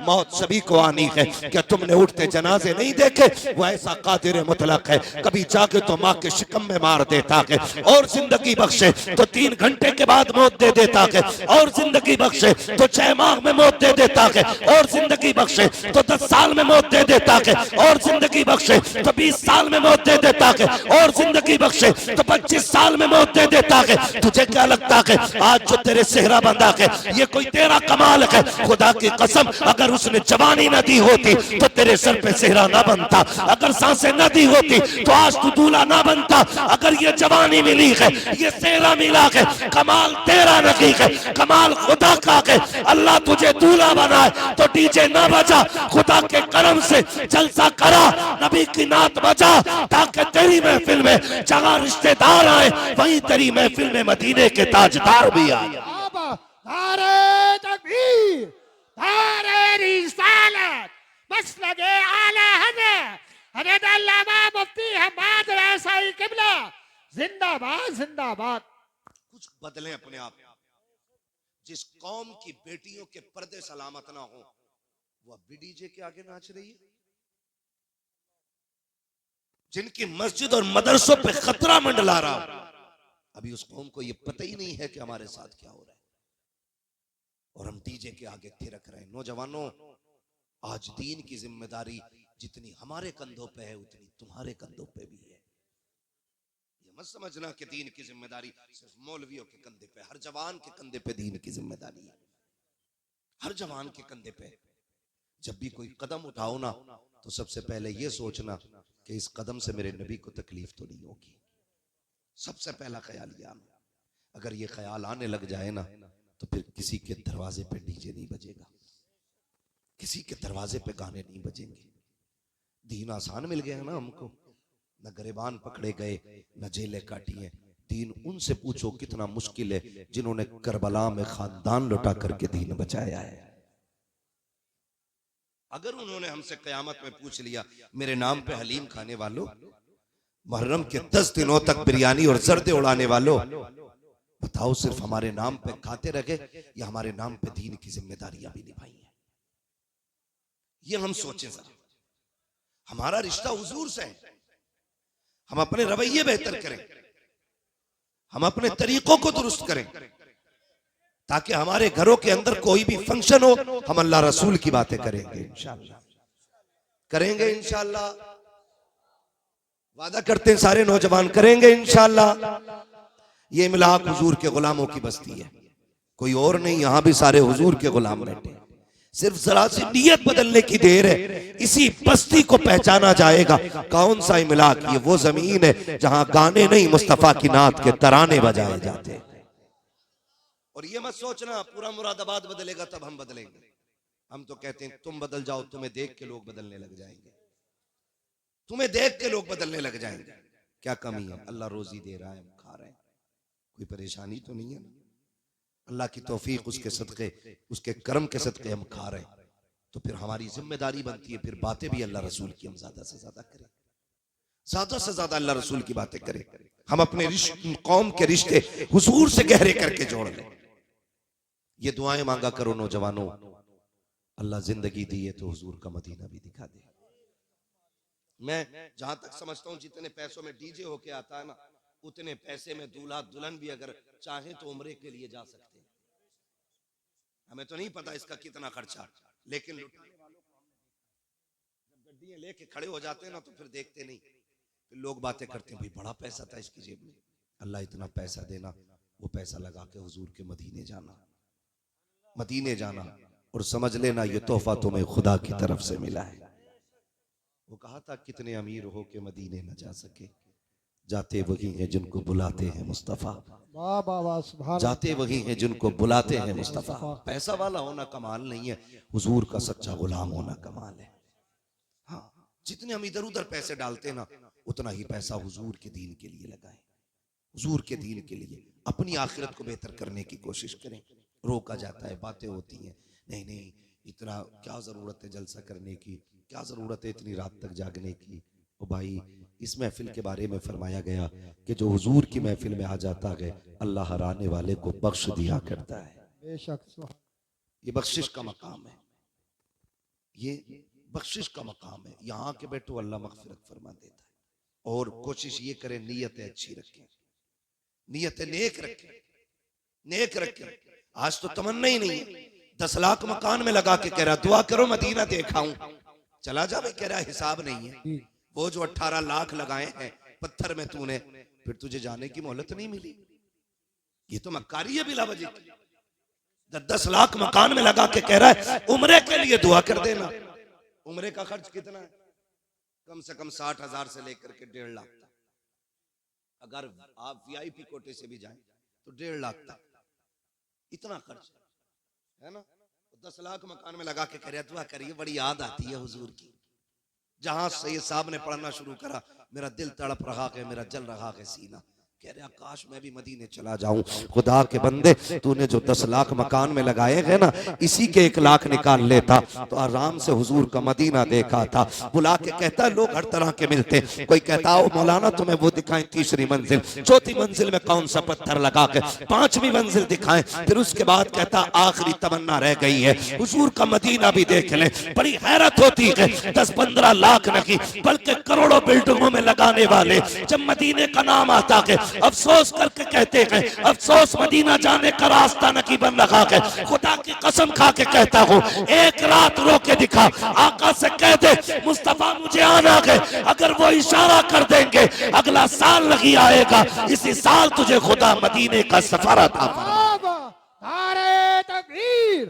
मौत सभी को आनी है। क्या तुमने उठते जनाजे नहीं देखे? वो ऐसा कादिर मुतलक है, कभी जाके तो माँ के शिकम में मार देता है और जिंदगी बख्शे तो 3 घंटे के बाद मौत दे देता है, और जिंदगी बख्शे तो 6 माह में मौत दे देता है, और जिंदगी बख्शे तो 10 साल में मौत दे देता है, और जिंदगी बख्शे तो 20 साल में मौत दे देता है, और जिंदगी बख्शे तो 25 साल में मौत दे देता है। तुझे क्या लगता है आज जो तेरे सेहरा बंधा है ये कोई तेरा कमाल है? खुदा की कसम अगर उसने जवानी न दी होती तो तेरे सर पे सेहरा ना बनता, अगर सांसें न दी होती तो आज तू दूल्हा ना बनता। अगर ये जवानी मिली है, ये सेहरा मिला है, कमाल तेरा नहीं है, कमाल खुदा का है। अल्लाह तुझे दूल्हा बनाए तो डीजे ना बजा, खुदा के करम से जलसा करा, नबी की नात बजा, ताकि तेरी महफिल में जहां रिश्तेदार आए वहीं तेरी महफिल में मदीने के ताजदार भी आए। नारे तकबीर, नारे रिसालत, मसलके आला हज़रत हज़रत अल्लामा मुफ्ती हम्माद रसाई किबला जिंदाबाद जिंदाबाद। कुछ बदलें अपने आप। जिस कौम की बेटियों के पर्दे सलामत ना हो वो अब भी डीजे के आगे नाच रही है, जिनकी मस्जिद और मदरसों पे खतरा मंडला रहा, अभी उस कौम को ये पता ही नहीं है कि हमारे साथ क्या हो रहा है और हम डीजे के आगे थिरक रहे हैं। नौजवानों, आज दीन की जिम्मेदारी जितनी हमारे कंधों पे है उतनी तुम्हारे कंधों पे भी है। ये मत समझना कि दीन की जिम्मेदारी सिर्फ मौलवियों के कंधे पे, हर जवान के कंधे पे दीन की जिम्मेदारी है, हर जवान के कंधे पे। जब भी कोई कदम उठाओ ना तो सबसे पहले ये सोचना कि इस कदम से मेरे नबी को तकलीफ तो नहीं होगी। सबसे पहला ख्याल ये आना, अगर ये ख्याल आने लग जाए ना तो फिर किसी के दरवाजे पे डीजे नहीं बजेगा, किसी के दरवाजे पे गाने नहीं बजेंगे। दीन आसान मिल गया ना हमको, न गरेबान पकड़े गए न जेलें काटी हैं। दीन उनसे पूछो कितना मुश्किल है जिन्होंने करबला में खानदान लुटा करके दीन बचाया है। अगर उन्होंने हमसे कयामत में पूछ लिया मेरे नाम पे हलीम खाने वालों, मुहर्रम के 10 दिनों तक बिरयानी और जर्दे उड़ाने वालों, बताओ सिर्फ हमारे नाम पे खाते रहे या हमारे नाम पे दीन की जिम्मेदारियां भी निभाई हैं? ये हम सोचें जरा। हमारा रिश्ता हुजूर से है, हम अपने रवैये बेहतर करें, हम अपने तरीकों को दुरुस्त करें ताकि हमारे घरों के अंदर कोई भी फंक्शन हो हम अल्लाह रसूल की बातें करेंगे इंशाअल्लाह, करेंगे इंशाअल्लाह। वादा करते हैं सारे नौजवान, करेंगे इंशाअल्लाह। ये मिलाक हुजूर के गुलामों की बस्ती है, कोई और नहीं। यहां भी सारे हुजूर के गुलाम बैठे, सिर्फ जरा सी नियत बदलने की देर है, इसी बस्ती को पहचाना जाएगा। कौन सा मिलाक? ये वो जमीन है जहां गाने नहीं मुस्तफा की नात के तराने बजाए जाते हैं। और ये मत सोचना पूरा मुरादाबाद बदलेगा तब हम बदलेंगे। हम तो कहते हैं तुम बदल जाओ, तुम्हें देख के लोग बदलने लग जाएंगे, तुम्हें देख के लोग बदलने लग जाएंगे। क्या कमी है? अल्लाह रोजी दे रहा है, हम खा रहे हैं, कोई परेशानी तो नहीं है ना? अल्लाह की तौफीक, उसके सदके, उसके करम के सदके हम खा रहे हैं, तो फिर हमारी जिम्मेदारी बनती है फिर बातें भी अल्लाह रसूल की हम ज्यादा से ज्यादा करें, ज्यादा से ज्यादा अल्लाह रसूल की बातें करें। हम अपने कौम के रिश्ते हुजूर से गहरे करके जोड़ लें। ये दुआएं मांगा करो नौजवानों, अल्लाह जिंदगी दी है तो हुजूर का मदीना भी दिखा दे। मैं जहां तक समझता हूं जितने पैसों में डीजे होके आता है ना, उतने पैसे में दूल्हा दुल्हन भी अगर चाहे तो उम्रे के लिए जा सकते हैं। हमें तो नहीं पता इसका कितना खर्चा, लेकिन लुटाने वालों को जब गड्डियां लेके खड़े हो जाते हैं ना तो फिर देखते नहीं, फिर लोग बातें करते हैं भाई बड़ा पैसा था इसकी जेब में। अल्लाह इतना पैसा देना, वो पैसा लगा के हुजूर के मदीने जाना, मदीने जाना, और समझ लेना ये तोहफा तुम्हें खुदा की तरफ से मिला है। वो कहा था कितने अमीर हो के मदीने न जा सके, जाते वही हैं जिनको बुलाते हैं मुस्तफा, जाते वही हैं जिनको बुलाते हैं मुस्तफा। पैसा वाला होना कमाल नहीं है, हुजूर का सच्चा गुलाम होना कमाल है। हाँ, जितने हम इधर उधर पैसे डालते हैं ना उतना ही पैसा हुजूर के दीन के लिए लगाएं, हुजूर के दीन के लिए अपनी आखिरत को बेहतर करने की कोशिश करें। रोका जाता है, बातें होती हैं, नहीं नहीं इतना क्या जरूरत है जलसा करने की, क्या जरूरत है इतनी रात तक जागने की। ओ भाई, इस महफिल के बारे में फरमाया गया कि जो हुजूर की महफिल में आ जाता है अल्लाह हराने वाले को बख्श दिया करता है। बेशक ये बख्शिश का मकाम है। ये बख्शिश का मकाम है, यहाँ के बैठो अल्लाह मगफिरत फरमा देता है। और कोशिश ये करें नीयतें अच्छी रखें, नीयतें नेक रखें, नेक रखें। आज तो तमन्ना ही नहीं है, 10 लाख मकान में लगा के कह रहा दुआ करो मदीना देखाऊं, चला जा भाई, कह रहा हिसाब नहीं है। वो जो 18 लाख लगाए हैं पत्थर में तूने, फिर तुझे जाने की मोहलत नहीं मिली। ये तो मक्कारी है बिला वजह की। 10 लाख मकान में लगा के कह रहा है उम्रे के लिए दुआ कर देना। उम्रे का खर्च कितना है? कम से कम 60,000 से लेकर के 1.5 लाख तक। अगर आप वीआईपी कोटे से भी जाएं तो 1.5 लाख तक इतना खर्च है ना। 10 लाख मकान में लगा के कह रहा दुआ करिए, बड़ी याद आती है हुजूर की। जहां सैयद साहब ने पढ़ना शुरू करा, मेरा दिल तड़प रहा है, मेरा जल रहा है सीना। कह रहा काश मैं भी मदीने चला जाऊं। खुदा के बंदे, तूने जो 10 लाख मकान में लगाए हैं ना, इसी के 1 लाख निकाल लेता तो आराम से हुजूर का मदीना देखा था। बुला के कहता लोग हर तरह के मिलते, कोई कहता हो मौलाना तुम्हें वो दिखाएं 3री मंजिल, 4थी मंजिल में कौन सा पत्थर लगा के, 5वीं मंजिल दिखाएं। फिर उसके बाद कहता आखिरी तमन्ना रह गई है हुजूर का मदीना भी देख ले। बड़ी हैरत होती है, 10-15 लाख नहीं बल्कि करोड़ों बिल्डिंगों में लगाने वाले जब मदीने का नाम आता है अफसोस करके कहते हैं अफसोस मदीना जाने का रास्ता नकी बन रखा है। खुदा की कसम खा के कहता हूँ, एक रात रो के दिखा, आका से कह दे मुस्तफा मुझे आना है। अगर वो इशारा कर देंगे अगला साल नहीं आएगा, इसी साल तुझे खुदा मदीने का सफर अता फरमाएगा। नारे तकबीर,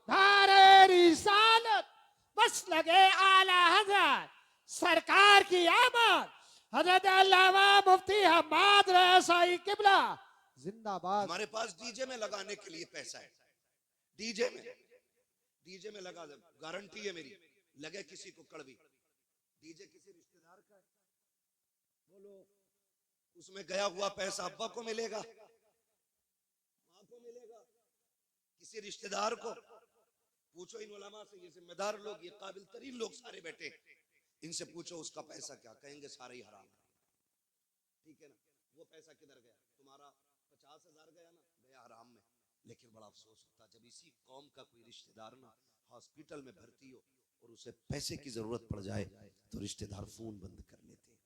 नारे रिसालत, बस लगे आला हज़रत सरकार की आमद। हज़रत अल्लामा मुफ्ती हम्माद रसाई किबला जिंदाबाद। हमारे पास डीजे में लगाने के लिए पैसा है, डीजे में लगा दे, गारंटी है मेरी, लगे किसी को कड़वी। डीजे किसी रिश्तेदार का है, बोलो उसमें गया हुआ पैसा अब्बा को मिलेगा, माँ को मिलेगा, किसी रिश्तेदार को। पूछो इन उलमा से, ये जिम्मेदार लोग, ये काबिल तरीन लोग सारे बैठे, इनसे पूछो उसका पैसा क्या, कहेंगे सारा ही हराम है। ठीक है ना, वो पैसा किधर गया? तुम्हारा 50,000 गया ना, गया हराम में। लेकिन बड़ा अफसोस होता जब इसी कौम का कोई रिश्तेदार ना हॉस्पिटल में भर्ती हो और उसे पैसे की जरूरत पड़ जाए तो रिश्तेदार फोन बंद कर लेते हैं,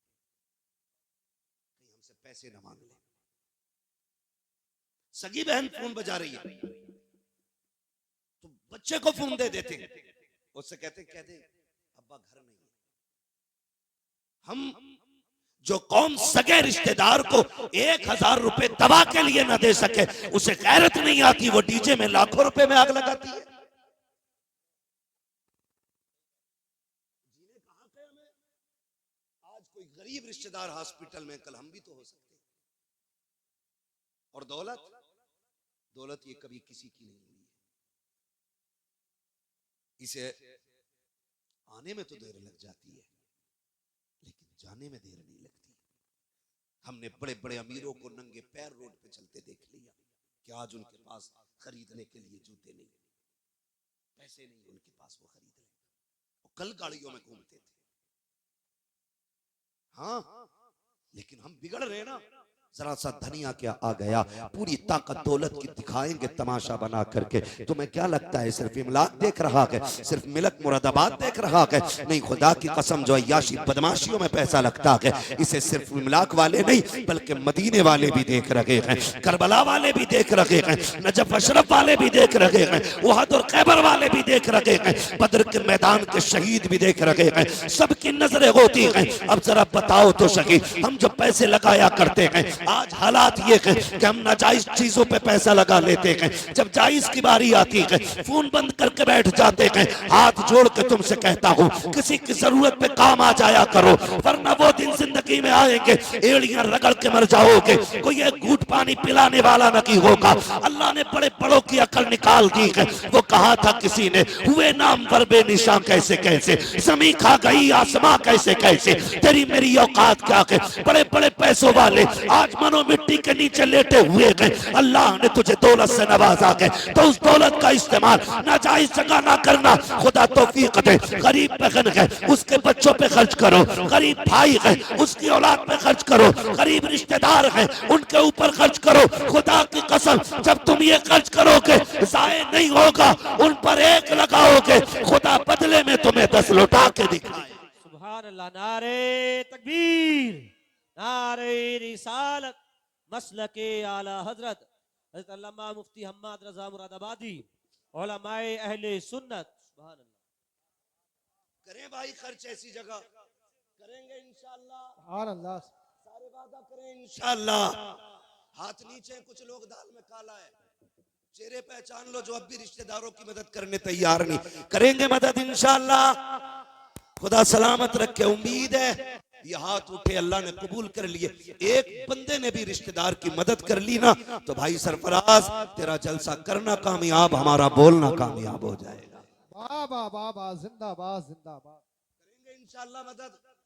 कहीं हमसे पैसे ना मांग ले। सगी बहन फोन बजा रही है तो बच्चे को फोन दे देते हैं, उससे कहते कह दे अब्बा घर नहीं है। हम जो कौम सगे रिश्तेदार को 1,000 रुपए दवा के लिए ना दे सके, उसे गैरत नहीं आती, वो डीजे में लाखों रुपए में आग लगाती है। आज कोई गरीब रिश्तेदार हॉस्पिटल में, कल हम भी तो हो सकते हैं। और दौलत ये कभी किसी की नहीं हुई है, इसे आने में तो देर लग जाती है लेकिन जाने में देर नहीं लगती। हमने बड़े बड़े अमीरों को नंगे पैर रोड पे चलते देख लिया कि आज उनके पास खरीदने के लिए जूते नहीं, पैसे नहीं उनके पास वो खरीद ले, वो कल गाड़ियों में घूमते थे। हाँ, लेकिन हम बिगड़ रहे ना। जरा सा धनिया क्या आ गया, पूरी ताकत दौलत की दिखाएंगे तमाशा बना करके। तुम्हें क्या लगता है सिर्फ इमलाक देख रहा है, सिर्फ मिलक मुरादाबाद देख रहा है? नहीं, खुदा की कसम जो अय्याशी बदमाशियों में पैसा लगता है, इसे सिर्फ इमलाक वाले नहीं बल्कि मदीने वाले भी देख रहे हैं, करबला वाले भी देख रहे हैं, नजफ अशरफ वाले भी देख रहे हैं, उहद और खैबर वाले भी देख रहे हैं, बदर के मैदान के शहीद भी देख रहे हैं। सबकी नजरें होती हैं। अब जरा बताओ तो सही, हम जो पैसे लगाया करते हैं, आज हालात ये है कि हम नाजायज चीजों पे पैसा लगा लेते हैं। जब जायज की बारी आती है फोन बंद करके बैठ जाते हैं। हाथ जोड़ के तुमसे कहता हूँ, किसी की जरूरत पे काम आ जाया करो, वरना वो दिन जिंदगी में आएंगे एड़ियां रगड़ के मर जाओगे, कोई एक घूंट पानी पिलाने वाला नहीं होगा। अल्लाह ने बड़े बड़ों की अकल निकाल दी है। वो कहा था किसी ने, हुए नाम पर बेनिशां कैसे कैसे, जमीन खा गई आसमां कैसे कैसे, तेरी मेरी औकात क्या है। बड़े बड़े पैसों वाले आज आज मनो मिट्टी के नीचे लेटे हुए गए, अल्लाह ने तुझे दौलत से नवाजा गए, तो उस दौलत का इस्तेमाल नाजायज जगह ना करना। खुदा तौफीक दे। गरीब बहन है उसके बच्चों पे खर्च करो, गरीब भाई है उसकी औलाद पे खर्च करो, गरीब रिश्तेदार है उनके ऊपर खर्च करो। खुदा की कसम जब तुम ये खर्च करोगे जाये नहीं होगा, उन पर एक लगाओगे, खुदा बदले में तुम्हें 10 लौटा के दिखाए। सुभान अल्लाह। नारे तकबीर, नारे रिसालत, मसलके आला हजरत हजरत अल्लामा मुफ्ती हम्माद रजा मुरादाबादी, उलमाए अहले सुन्नत। सुभान अल्लाह। करें भाई खर्च ऐसी जगह करेंगे इंशाअल्लाह, सुभान अल्लाह। सारे वादा करें इंशाअल्लाह। हाथ नीचे, कुछ लोग दाल में काला है, चेहरे पहचान लो जो अब भी रिश्तेदारों की मदद करने तैयार नहीं, करेंगे मदद इंशाअल्लाह। खुदा सलामत रखे। उम्मीद है ये हाथ उठे अल्लाह ने कबूल कर लिए। एक बंदे ने भी रिश्तेदार की मदद कर ली ना तो भाई सरफराज तेरा जलसा करना कामयाब, हमारा बोलना कामयाब हो जाएगा। वाह वाह वाह वाह, जिंदाबाद जिंदाबाद। करेंगे इंशाअल्लाह मदद। मदद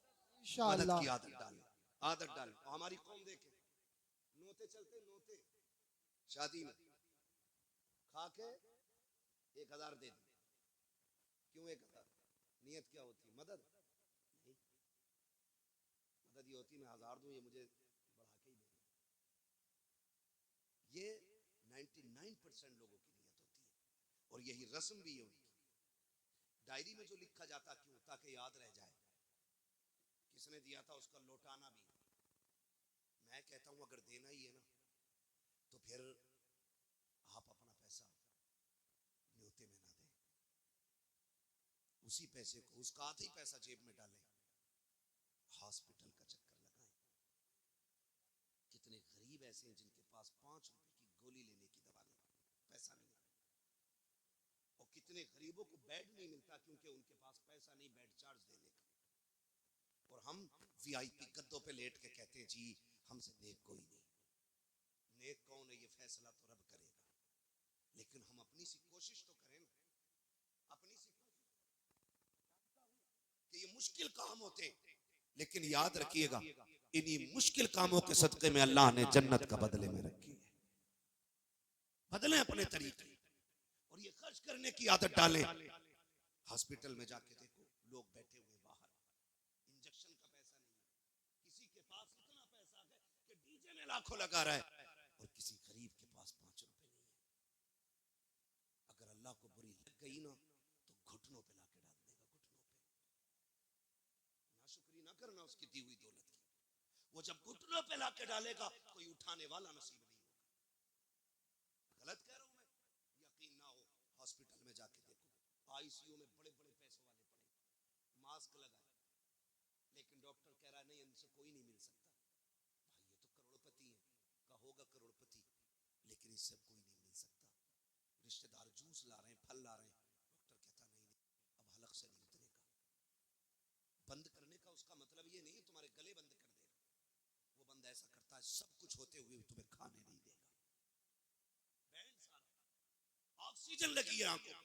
इंशाअल्लाह। की आदत डाल, आदत डाल। हमारी कौम देखे नोते चलते, नोते शादी में खा के 1000 दे दी, क्यों 1000? नियत क्या होती? मदद। मदद ये होती मैं 1000 दूं, ये मुझे बढ़ा के ही दे। ये 99% लोगों की नियत होती है और यही रस्म भी है उनकी। डायरी में जो लिखा जाता क्यों? ताकि याद रह जाए किसने दिया था, उसका लौटाना भी। मैं कहता हूं अगर देना ही है ना तो फिर आप अपना पैसा न्योते में ना दें, उसी पैसे को, उसका आधा ही पैसा जेब में डालें, हॉस्पिटल का चक्कर लगाएं। कितने गरीब ऐसे हैं जिनके पास 5 रुपए की गोली लेने की दवा नहीं, पैसा नहीं है, और कितने गरीबों को बेड नहीं मिलता क्योंकि उनके पास पैसा नहीं बेड चार्ज देने का। और हम वीआईपी गद्दों पे लेट के कहते हैं जी हमसे नेक कोई नहीं। नेक कौन है ये फैसला तो रब करेगा, लेकिन हम अपनी सी कोशिश तो करें ना, अपनी सी कि ये मुश्किल काम होते, लेकिन याद रखिएगा इन्हीं मुश्किल कामों के सदके में अल्लाह ने जन्नत का बदले में रखी है। बदलें अपने तरीके और ये खर्च करने की आदत डालें। हॉस्पिटल में जाके देखो लोग बैठे हुए बाहर, इंजेक्शन का पैसा नहीं, किसी के पास इतना पैसा है कि डीजे में लाखों लगा रहा है और किसी गरीब के पास 5 रुपए नहीं है। अगर अल्लाह को बुरी लग गई ना तो घुटनों पे लाके डाल देगा, घुटनों पे। नाशुक्री ना करना उसकी दी हुई दौलत की। वो जब घुटनों पे लाके डालेगा कोई उठाने वाला नसीब नहीं होगा। गलत कह रहा हूं मैं? यकीन ना हो हॉस्पिटल में जाके देखो, आईसीयू में बड़े बड़े पैसों वाले पड़े, मास्क लगाए, लेकिन डॉक्टर कह रहा है नहीं इनसे कोई नहीं मिल सकता। भाई ये तो करोड़पति है, का होगा करोड़पति, लेकिन इससे कोई नहीं मिल सकता। रिश्तेदार जूस ला रहे हैं, फल ला रहे हैं, डॉक्टर कहता नहीं नहीं अब हलक से नहीं उतरेगा। बंद करने का उसका मतलब ये नहीं तुम्हारे गले बंद कर देगा, वो बंद ऐसा करता है सब कुछ होते हुए भी तुम्हें खाने नहीं देगा। ऑक्सीजन लगी है आंखों,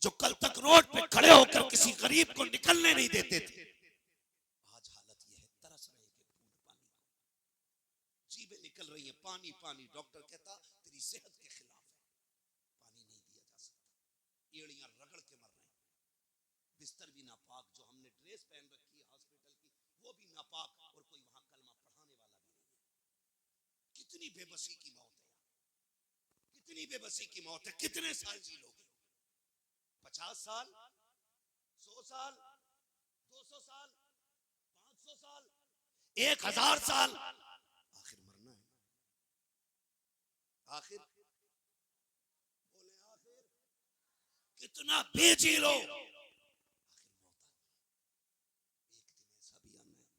जो कल तक रोड पे खड़े होकर किसी गरीब को निकलने नहीं देते थे, आज हालत यह है तरस रहे कि बूंद पानी को, जीभें निकल रही है पानी पानी। डॉक्टर कहता तेरी सेहत के खिलाफ है, पानी नहीं दिया जा सकता। एड़ियां रगड़ के मर रहे हैं, बिस्तर भी नापाक, जो हमने ड्रेस पहन रखी है हॉस्पिटल की वो भी नापाक, और कोई वहां कलमा पढ़ाने वाला भी नहीं है। कितनी बेबसी की मौत है, कितनी बेबसी की मौत है। कितने साल जी लोगे? 50 साल, 100 साल, 200 साल, 500 साल, 1000 साल, आखिर मरना है। आखिर बोले आखिर कितना बेजी लो, आखिर मौत आनी। एक दिन ऐसा भी आना है,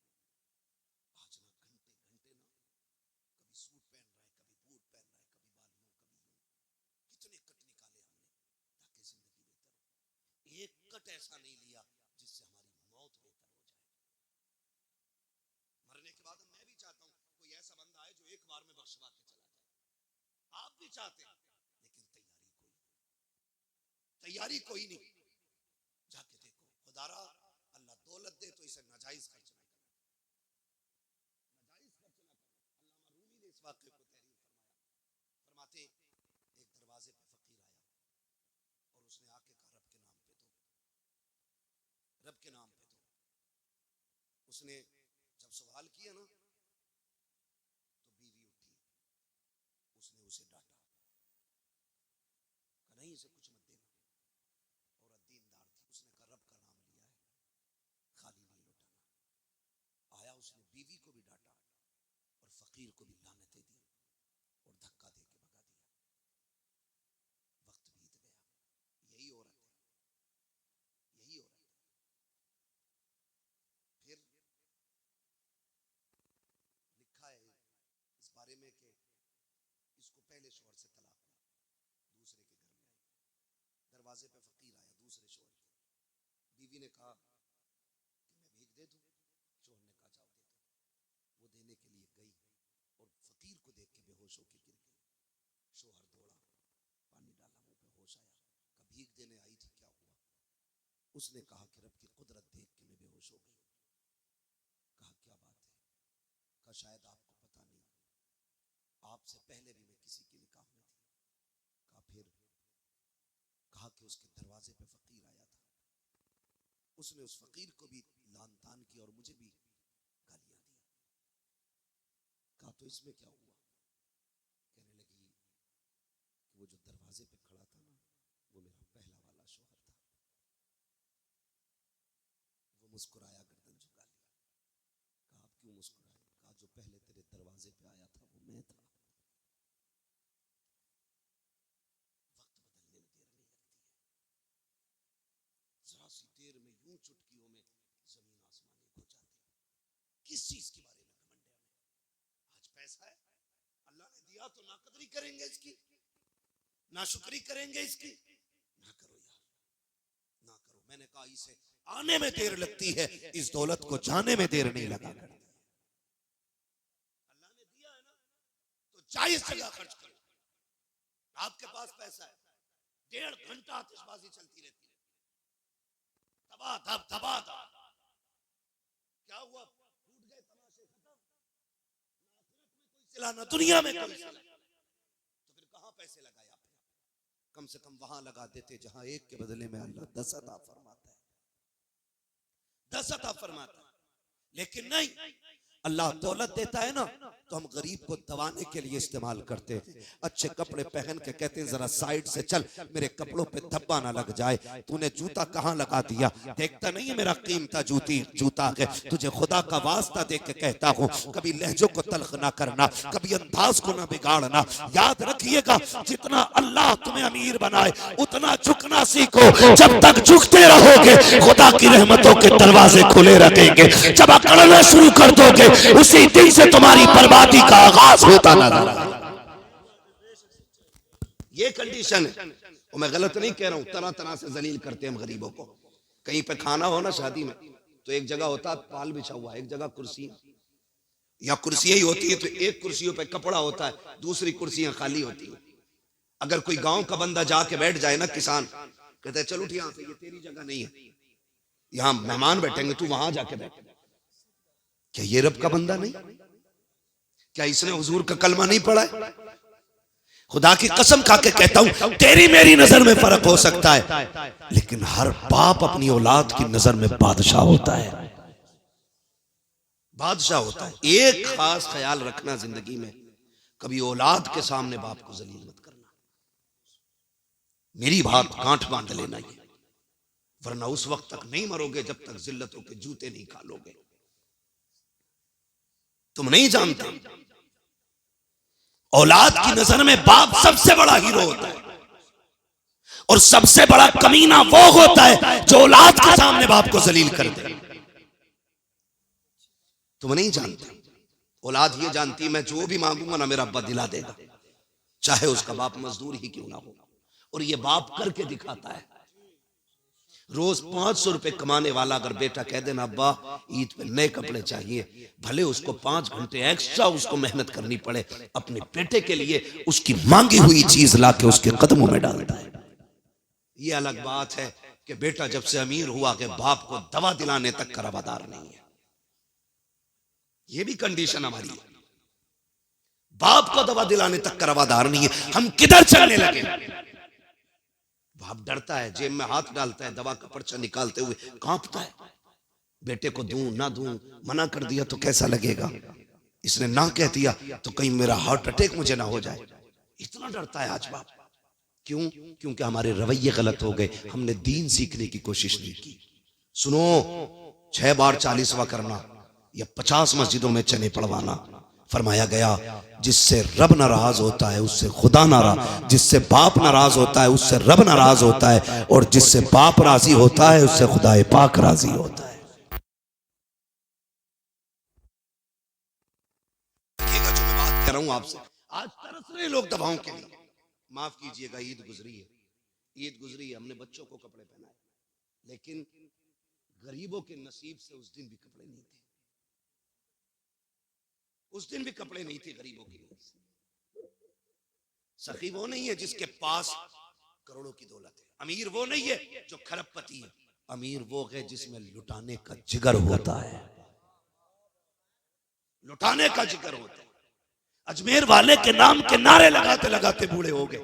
आज ना घंटे घंटे ना, कभी सूट पहन रहा है, कभी बूट पहन रहा है, कभी बाल यूं, कभी यूं। कितने कट निकाले हमने ताकि जिंदगी बेहतर हो। एक कट ऐसा नहीं लिया जिससे हमारी मौत बेहतर हो जाए। मरने के बाद मैं भी चाहता हूं कोई ऐसा बंदा आए जो एक बार में बख्शवा के चला जाए। आप भी चाहते हैं, लेकिन तैयारी कोई नहीं। जाके देखो खुदारा अल्लाह दौलत दे तो इसे नाजायज खर्च ना करना, नाजायज खर्च ना करना। उसने जब सवाल किया ना तो बीवी उठी, उसने उसे डांटा, कहा नहीं इसे कुछ मत देना। औरत दीनदार थी, उसने कहा रब का नाम लिया है, खाली नहीं लौटाना। आया, उसने बीवी को भी डांटा और फकीर को भी लानतें दी और धक्का दे के भगा दिया। वक्त बीत गया। यही औरत है, यही औरत है। फिर लिखा है इस बारे में कि इसको पहले शौहर से तलाक हुआ, दूसरे के घर में आई, दरवाजे पे फकीर आया दूसरे शौहर के। बीवी ने कहा कि मैं भीख दे दूं, शौहर ने कहा जाओ दे दो। वो देने के लिए गई और फकीर को देख के बेहोश होकर गिर गई। शौहर दौड़ा, पानी डाला, मुंह पे होश आया, कहा भीख देने आई थी, क्या हुआ? उसने कहा कि रब की कुदरत देख के मैं बेहोश हो गई। कहा क्या बात है? कहा शायद आपको पता नहीं, आपसे पहले भी मैं किसी के निकाह में थी। कहा फिर? कहा कि उसके दरवाजे पे फकीर आया था, उसने उस फकीर को भी लान तान किया और मुझे भी गालियां दी। कहा तो इसमें क्या हुआ? कहने लगी कि वो जो दरवाजे पे खड़ा था ना, वो मेरा पहला वाला शौहर था। वो मुस्कुराया, गर्दन झुका लिया। कहा आप क्यों मुस्कुराए? कहा जो पहले तेरे दरवाजे पे आया था वो मैं था। वक्त बदलने में देर नहीं लगती है, जरा सी देर में यूं चुटकियों में जमीन आसमान एक हो जाती है। किस चीज के बारे में घमंड है हमें? आज पैसा है, अल्लाह ने दिया तो नाकदरी करेंगे इसकी, नाशुक्री करेंगे इसकी। ना करो यार, ना करो। मैंने कहा इसे आने में देर लगती है, इस दौलत को जाने में देर नहीं लगा करती। अल्लाह ने दिया है ना तो जायज जगह खर्च करो। आपके पास पैसा है, 1.5 घंटा आतिशबाजी चलती रहती है, दबा दब दबा दब। क्या हुआ? फूट गए तमाशे, खत्म। ना आखिरत में कोई सिला, ना दुनिया में कोई सिला। तो फिर कहां पैसे लगाए आपने? कम से कम वहां लगा देते जहां एक के बदले में अल्लाह 10 अता फरमाता है, 10 अता फरमाता है। लेकिन नहीं, अल्लाह दौलत देता है ना तो हम गरीब को दबाने के लिए इस्तेमाल करते हैं। अच्छे कपड़े पहन के कहते हैं जरा साइड से चल, मेरे कपड़ों पे धब्बा ना लग जाए। तूने जूता कहाँ लगा दिया? देखता नहीं है मेरा कीमती जूता है? तुझे खुदा का वास्ता दे के कहता हूँ, कभी लहजों को तल्ख ना करना, कभी अंदाज को ना बिगाड़ना। याद रखिएगा, जितना अल्लाह तुम्हें अमीर बनाए उतना झुकना सीखो। जब तक झुकते रहोगे खुदा की रहमतों के दरवाजे खुले रखेंगे। जब अकड़ना शुरू कर दोगे उसी दिन से तुम्हारी बर्बादी का आगाज होता नजर आएगा। ये कंडीशन है। और मैं गलत नहीं कह रहा हूं, तरह तरह से जलील करते हैं हम गरीबों को। कहीं पे खाना हो ना शादी में, तो एक जगह होता है पाल बिछा हुआ, एक जगह कुर्सी या कुर्सियां ही होती है, तो एक कुर्सियों पे कपड़ा होता है, दूसरी कुर्सियां खाली होती है। अगर कोई गांव का बंदा जाके बैठ जाए ना, किसान कहते हैं चल उठ यहां से, ये तेरी जगह नहीं है, यहां मेहमान बैठेंगे, तू वहां जाके बैठ। क्या ये रब का बंदा नहीं? क्या इसने हुजूर का कलमा नहीं पढ़ा है? खुदा की कसम खा के कहता हूं, तेरी मेरी नजर में फर्क हो सकता है, लेकिन हर बाप अपनी औलाद की नजर में बादशाह होता है, बादशाह होता है। एक खास ख्याल रखना जिंदगी में, कभी औलाद के सामने बाप को जलील मत करना। मेरी बात गांठ बांध लेना ये, वरना उस वक्त तक नहीं मरोगे जब तक जिल्लतों के जूते नहीं खालोगे। तुम नहीं जानते, औलाद की नजर में बाप सबसे बड़ा हीरो होता है, और सबसे बड़ा कमीना वो होता है जो औलाद के सामने बाप को जलील कर दे। तुम नहीं जानते, औलाद ये जानती है मैं जो भी मांगूंगा ना मेरा अब्बा दिला देगा, चाहे उसका बाप मजदूर ही क्यों ना हो। और ये बाप करके दिखाता है। रोज 500 रुपए कमाने वाला अगर बेटा कह देना अब्बा ईद पे नए कपड़े चाहिए, भले उसको 5 घंटे एक्स्ट्रा उसको मेहनत करनी पड़े, अपने बेटे के लिए उसकी मांगी हुई चीज लाके उसके कदमों में डालता है। ये अलग बात है कि बेटा जब से अमीर हुआ कि बाप को दवा दिलाने तक का रवादार नहीं है। ये भी कंडीशन हमारी है, बाप को दवा दिलाने तक का रवादार नहीं है। हम किधर चलने लगे? बाप डरता है, जेब में हाथ डालता है, दवा का पर्चा निकालते हुए कांपता है। बेटे को दूं ना दूं, मना कर दिया तो कैसा लगेगा, इसने ना कह दिया तो कहीं मेरा हार्ट अटैक मुझे ना हो जाए। इतना डरता है आज बाप। क्यों? क्योंकि हमारे रवैये गलत हो गए, हमने दीन सीखने की कोशिश नहीं की। सुनो, 6 बार 40वां करना या 50 मस्जिदों में चने पढ़वाना, फरमाया गया जिससे रब नाराज होता है उससे खुदा नाराज, जिससे बाप नाराज होता है उससे रब नाराज होता है, और जिससे बाप राजी होता है उससे खुदा पाक राजी होता है। जो मैं बात कर रहा हूं आपसे, आज तरस रहे लोग दबाओं के लिए। माफ कीजिएगा, ईद गुजरी है, ईद गुजरी है, हमने बच्चों को कपड़े पहनाए, लेकिन गरीबों के नसीब से उस दिन भी कपड़े नहीं थे। उस दिन भी कपड़े नहीं थे गरीबों के लिए। सखी वो नहीं है जिसके पास करोड़ों की दौलत है, अमीर वो नहीं है जो खरबपति है, अमीर वो है जिसमें लुटाने का जिगर होता है, लुटाने का जिगर होता है। अजमेर वाले के नाम के नारे लगाते लगाते बूढ़े हो गए।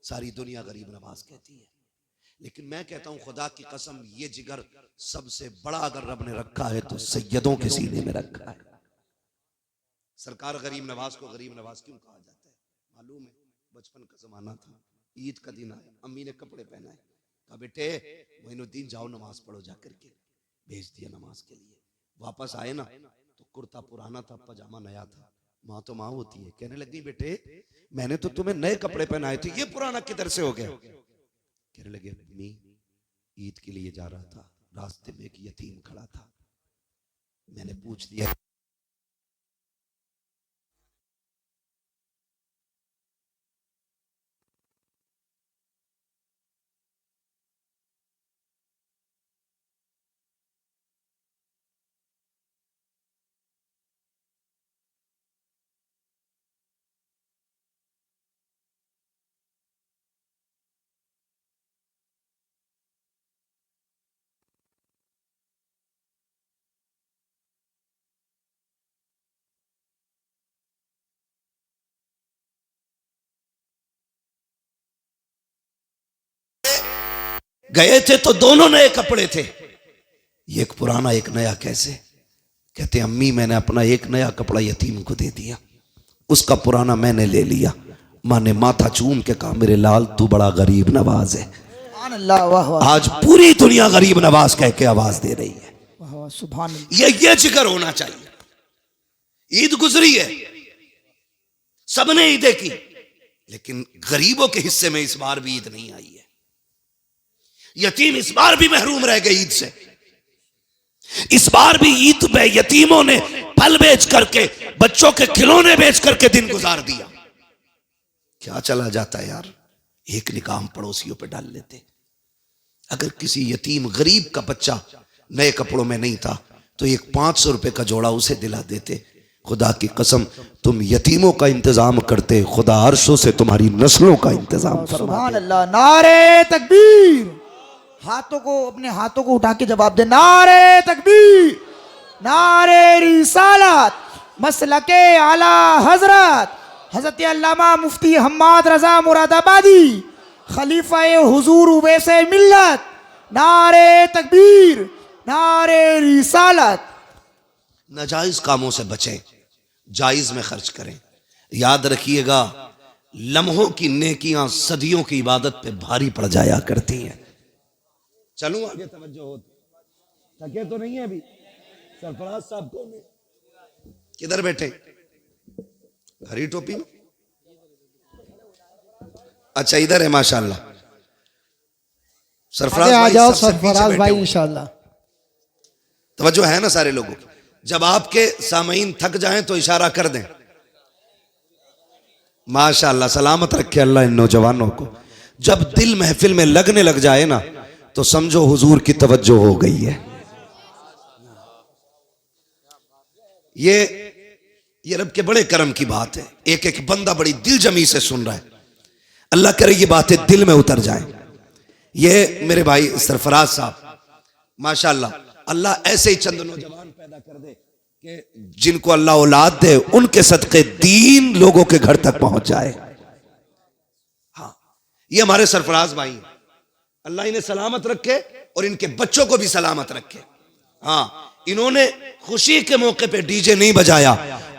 सारी दुनिया गरीब नवाज कहती है, लेकिन मैं कहता हूं खुदा की कसम, ये जिगर सबसे बड़ा अगर रब ने रखा है तो सैयदों के सीने में रखा है। सरकार गरीब नवाज को गरीब नवाज क्यों कहा जाता है मालूम है? बचपन का जमाना था, ईद का दिन आया, अम्मी ने कपड़े पहनाए, कहा बेटे मोइनुद्दीन जाओ नमाज पढ़ो जा करके, भेज दिया नमाज के लिए। वापस आए ना तो कुर्ता पुराना था, पजामा नया था। माँ तो माँ होती है, कहने लगी बेटे मैंने तो तुम्हें नए कपड़े पहनाए थे, ये पुराना किधर से हो गया? कहने लगे अम्मी ईद के लिए जा रहा था, रास्ते में एक यतीम खड़ा था, मैंने पूछ दिया गए थे तो दोनों नए कपड़े थे, एक पुराना एक नया कैसे? कहते अम्मी मैंने अपना एक नया कपड़ा यतीम को दे दिया, उसका पुराना मैंने ले लिया। माँ ने माथा चूम के कहा मेरे लाल तू बड़ा गरीब नवाज है। आज पूरी दुनिया गरीब नवाज कह के आवाज दे रही है। सुभान ये जिक्र होना चाहिए। ईद गुजरी है, सबने ईदें की, लेकिन गरीबों के हिस्से में इस बार भी ईद नहीं आई है। यतीम इस बार भी महरूम रह गए ईद से। इस बार भी ईद में यतीमों ने फल बेच करके, बच्चों के खिलौने बेच करके दिन गुजार दिया। क्या चला जाता है यार, एक निकाह पड़ोसियों पे डाल लेते। अगर किसी यतीम गरीब का बच्चा नए कपड़ों में नहीं था तो एक 500 रुपए का जोड़ा उसे दिला देते। खुदा की कसम तुम यतीमों का इंतजाम करते, खुदा अर्शों से तुम्हारी नस्लों का इंतजाम फरमाते। सुभान अल्लाह। नारे तकबीर। हाथों को, अपने हाथों को उठा के जवाब दे, नारे तकबीर, नारे रिसालत, मसलके आला हजरत हजरत अल्लामा मुफ्ती हम्माद रजा मुरादाबादी, खलीफा हुजूर उवैसे मिल्लत, नारे तकबीर, नारे रिसालत। नाजायज कामों से बचें, जायज में खर्च करें। याद रखिएगा लम्हों की नेकियां सदियों की इबादत पे भारी पड़ जाया करती हैं। चलूं आगे, तवज्जो हो, थके तो नहीं है अभी? सरफराज साहब कौन है? किधर बैठे? हरी टोपी में? अच्छा इधर है माशाल्लाह। सरफराज आ भाई जाओ सबसे पीछे सरफराज बैठे भाई हुए। इंशाल्लाह। तवज्जो है ना सारे लोगों की? जब आपके सामईन थक जाएं तो इशारा कर दें। माशाल्लाह, सलामत रखे अल्लाह इन नौजवानों को। जब दिल महफिल में लगने लग जाए ना तो समझो हुजूर की तवज्जो हो गई है। ये रब के बड़े करम की बात है। एक एक बंदा बड़ी दिल जमी से सुन रहा है। अल्लाह करे ये बातें दिल में उतर जाएं। ये मेरे भाई सरफराज साहब माशाल्लाह, अल्लाह ऐसे ही चंद नौजवान पैदा कर दे कि जिनको अल्लाह औलाद दे उनके सदके दीन लोगों के घर तक पहुंच जाए। हाँ, ये हमारे सरफराज भाई हैं। अल्लाह इन्हें सलामत रखे और इनके बच्चों को भी सलामत रखे। हाँ, इन्होंने खुशी के मौके पे डीजे नहीं बजाया।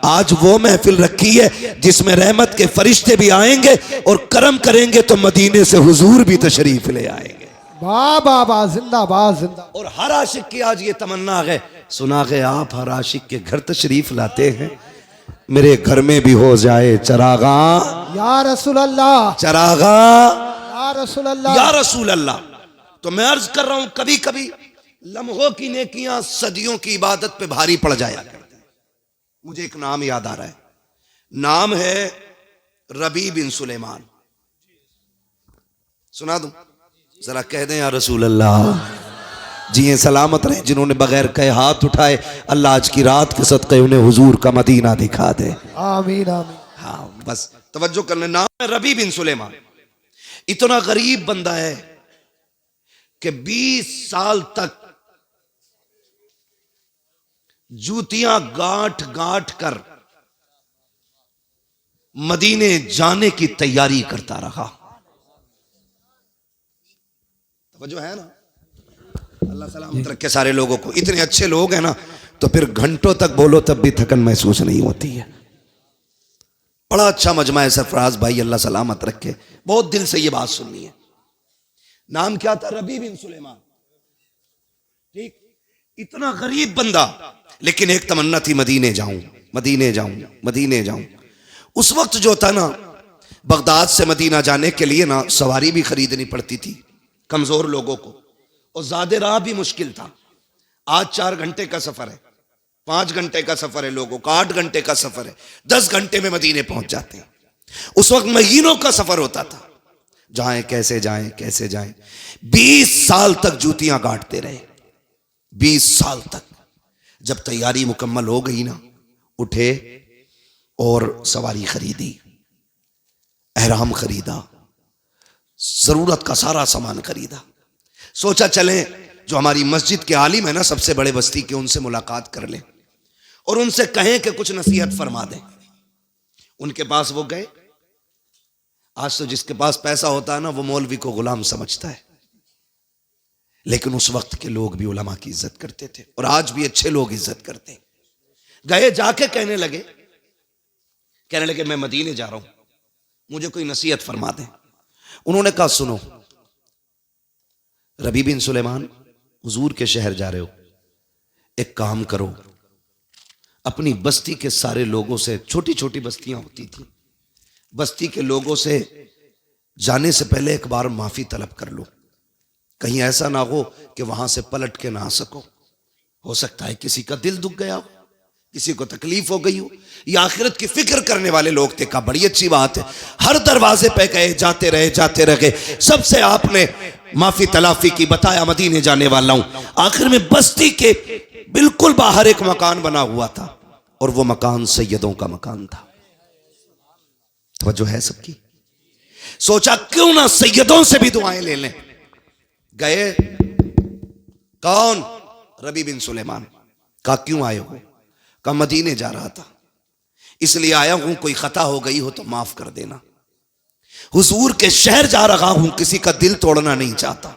आज वो महफिल रखी है जिसमें रहमत के फरिश्ते भी आएंगे और करम करेंगे तो मदीने से हुजूर भी तशरीफ ले आएंगे। वाह वाह वाह, जिंदाबाद जिंदाबाद। और हर आशिक की आज ये तमन्ना है, सुना है आप हर आशिक के घर तशरीफ लाते हैं, मेरे घर में भी हो जाए चरागा, या रसूल अल्लाह, चरागा, या रसूल अल्लाह, या रसूल अल्लाह। तो मैं अर्ज कर रहा हूं, कभी कभी लम्हों की नेकियां सदियों की इबादत पे भारी पड़ जाया करती है। मुझे एक नाम याद आ रहा है, नाम है रबी बिन सुलेमान। सुना दूं? जरा कह दें या रसूल अल्लाह। जिए सलामत रहे, जिन्होंने बगैर कहे हाथ उठाए, अल्लाह आज की रात के सदक़े उन्हें हुजूर का मदीना दिखा दे। आमीन आमीन। हाँ, बस तवज्जो करने, नाम है रबी बिन सुलेमान। इतना गरीब बंदा है कि 20 साल तक जूतियां गांठ गांठ कर मदीने जाने की तैयारी करता रहा। तवज्जो है ना? अल्लाह सलामत रखे सारे लोगों को। इतने अच्छे लोग हैं ना, तो फिर घंटों तक बोलो तब भी थकन महसूस नहीं होती है। बड़ा अच्छा मजमा है सरफराज भाई, अल्लाह सलामत रखे। बहुत दिल से ये बात सुननी है। नाम क्या था? रबी बिन सुलेमान। ठीक, इतना गरीब बंदा, लेकिन एक तमन्ना थी, मदीने जाऊं, मदीने जाऊं, मदीने जाऊं। उस वक्त जो था ना, बगदाद से मदीना जाने के लिए ना सवारी भी खरीदनी पड़ती थी कमजोर लोगों को, और ज्यादा राह भी मुश्किल था। आज 4 घंटे का सफर है, 5 घंटे का सफर है लोगों का, 8 घंटे का सफर है, 10 घंटे में मदीने पहुंच जाते हैं। उस वक्त महीनों का सफर होता था, जाएं कैसे जाएं, कैसे जाएं। 20 साल तक जूतियां गांठते रहे, 20 साल तक। जब तैयारी मुकम्मल हो गई ना, उठे और सवारी खरीदी, एहराम खरीदा, जरूरत का सारा सामान खरीदा। सोचा चलें, जो हमारी मस्जिद के आलिम है ना, सबसे बड़े बस्ती के, उनसे मुलाकात कर लें और उनसे कहें कि कुछ नसीहत फरमा दें। उनके पास वो गए। आज तो जिसके पास पैसा होता है ना, वो मौलवी को गुलाम समझता है, लेकिन उस वक्त के लोग भी उलमा की इज्जत करते थे, और आज भी अच्छे लोग इज्जत करते हैं। गए, जाके कहने लगे मैं मदीने जा रहा हूं, मुझे कोई नसीहत फरमा दें। उन्होंने कहा, सुनो रबी बिन सुलेमान, हुजूर के शहर जा रहे हो, एक काम करो, अपनी बस्ती के सारे लोगों से, छोटी छोटी बस्तियां होती थी, बस्ती के लोगों से जाने से पहले एक बार माफी तलब कर लो। कहीं ऐसा ना हो कि वहां से पलट के ना आ सको। हो सकता है किसी का दिल दुख गया हो, किसी को तकलीफ हो गई हो, या आखिरत की फिक्र करने वाले लोग थे। का बड़ी अच्छी बात है। हर दरवाजे पे गए, जाते रहे, सबसे आपने माफी तलाफी की, बताया मदीने जाने वाला हूं। आखिर में बस्ती के बिल्कुल बाहर एक मकान बना हुआ था, और वो मकान सैयदों का मकान था। तवज्जो है सबकी? सोचा क्यों ना सैयदों से भी दुआएं ले लें। गए, कौन? रबी बिन सुलेमान। कहा क्यों आए हो? कहा मदीने जा रहा था, इसलिए आया हूं, कोई खता हो गई हो तो माफ कर देना। हुजूर के शहर जा रहा हूं, किसी का दिल तोड़ना नहीं चाहता,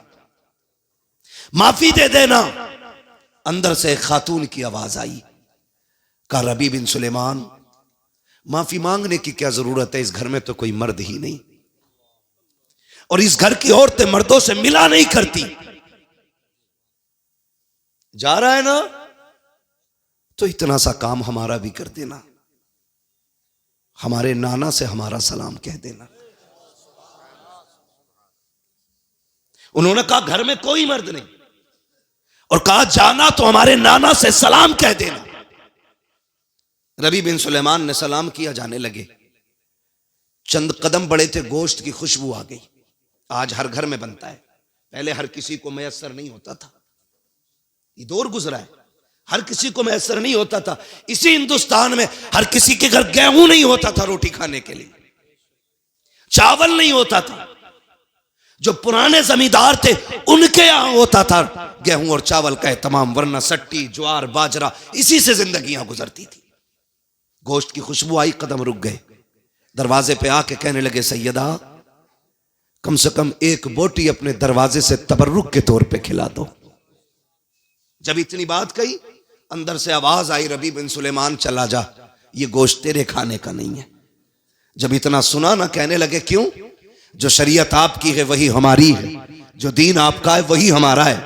माफी दे देना। अंदर से एक खातून की आवाज आई। कहा रबी बिन सुलेमान, माफी मांगने की क्या जरूरत है, इस घर में तो कोई मर्द ही नहीं, और इस घर की औरतें मर्दों से मिला नहीं करती। जा रहा है ना, तो इतना सा काम हमारा भी कर देना, हमारे नाना से हमारा सलाम कह देना। उन्होंने कहा घर में कोई मर्द नहीं, और कहा जाना तो हमारे नाना से सलाम कह देना। रबी बिन सुलेमान ने सलाम किया, जाने लगे। चंद कदम बढ़े थे, गोश्त की खुशबू आ गई। आज हर घर में बनता है, पहले हर किसी को मैसर नहीं होता था। ये दौर गुजरा है, हर किसी को मैसर नहीं होता था। इसी हिंदुस्तान में हर किसी के घर गेहूं नहीं होता था रोटी खाने के लिए, चावल नहीं होता था। जो पुराने जमींदार थे उनके यहां होता था गेहूं और चावल का तमाम, वरना सट्टी, ज्वार, बाजरा, इसी से जिंदगियां गुजरती थी। गोश्त की खुशबू आई, कदम रुक गए। दरवाजे पे आके कहने लगे, सैयदा कम से कम एक बोटी अपने दरवाजे से तबर्रुक के तौर पे खिला दो। जब इतनी बात कही, अंदर से आवाज आई, रबी बिन सुलेमान चला जा, ये गोश्त तेरे खाने का नहीं है। जब इतना सुना ना, कहने लगे क्यों? जो शरीयत आपकी है वही हमारी है, जो दीन आपका है वही हमारा है,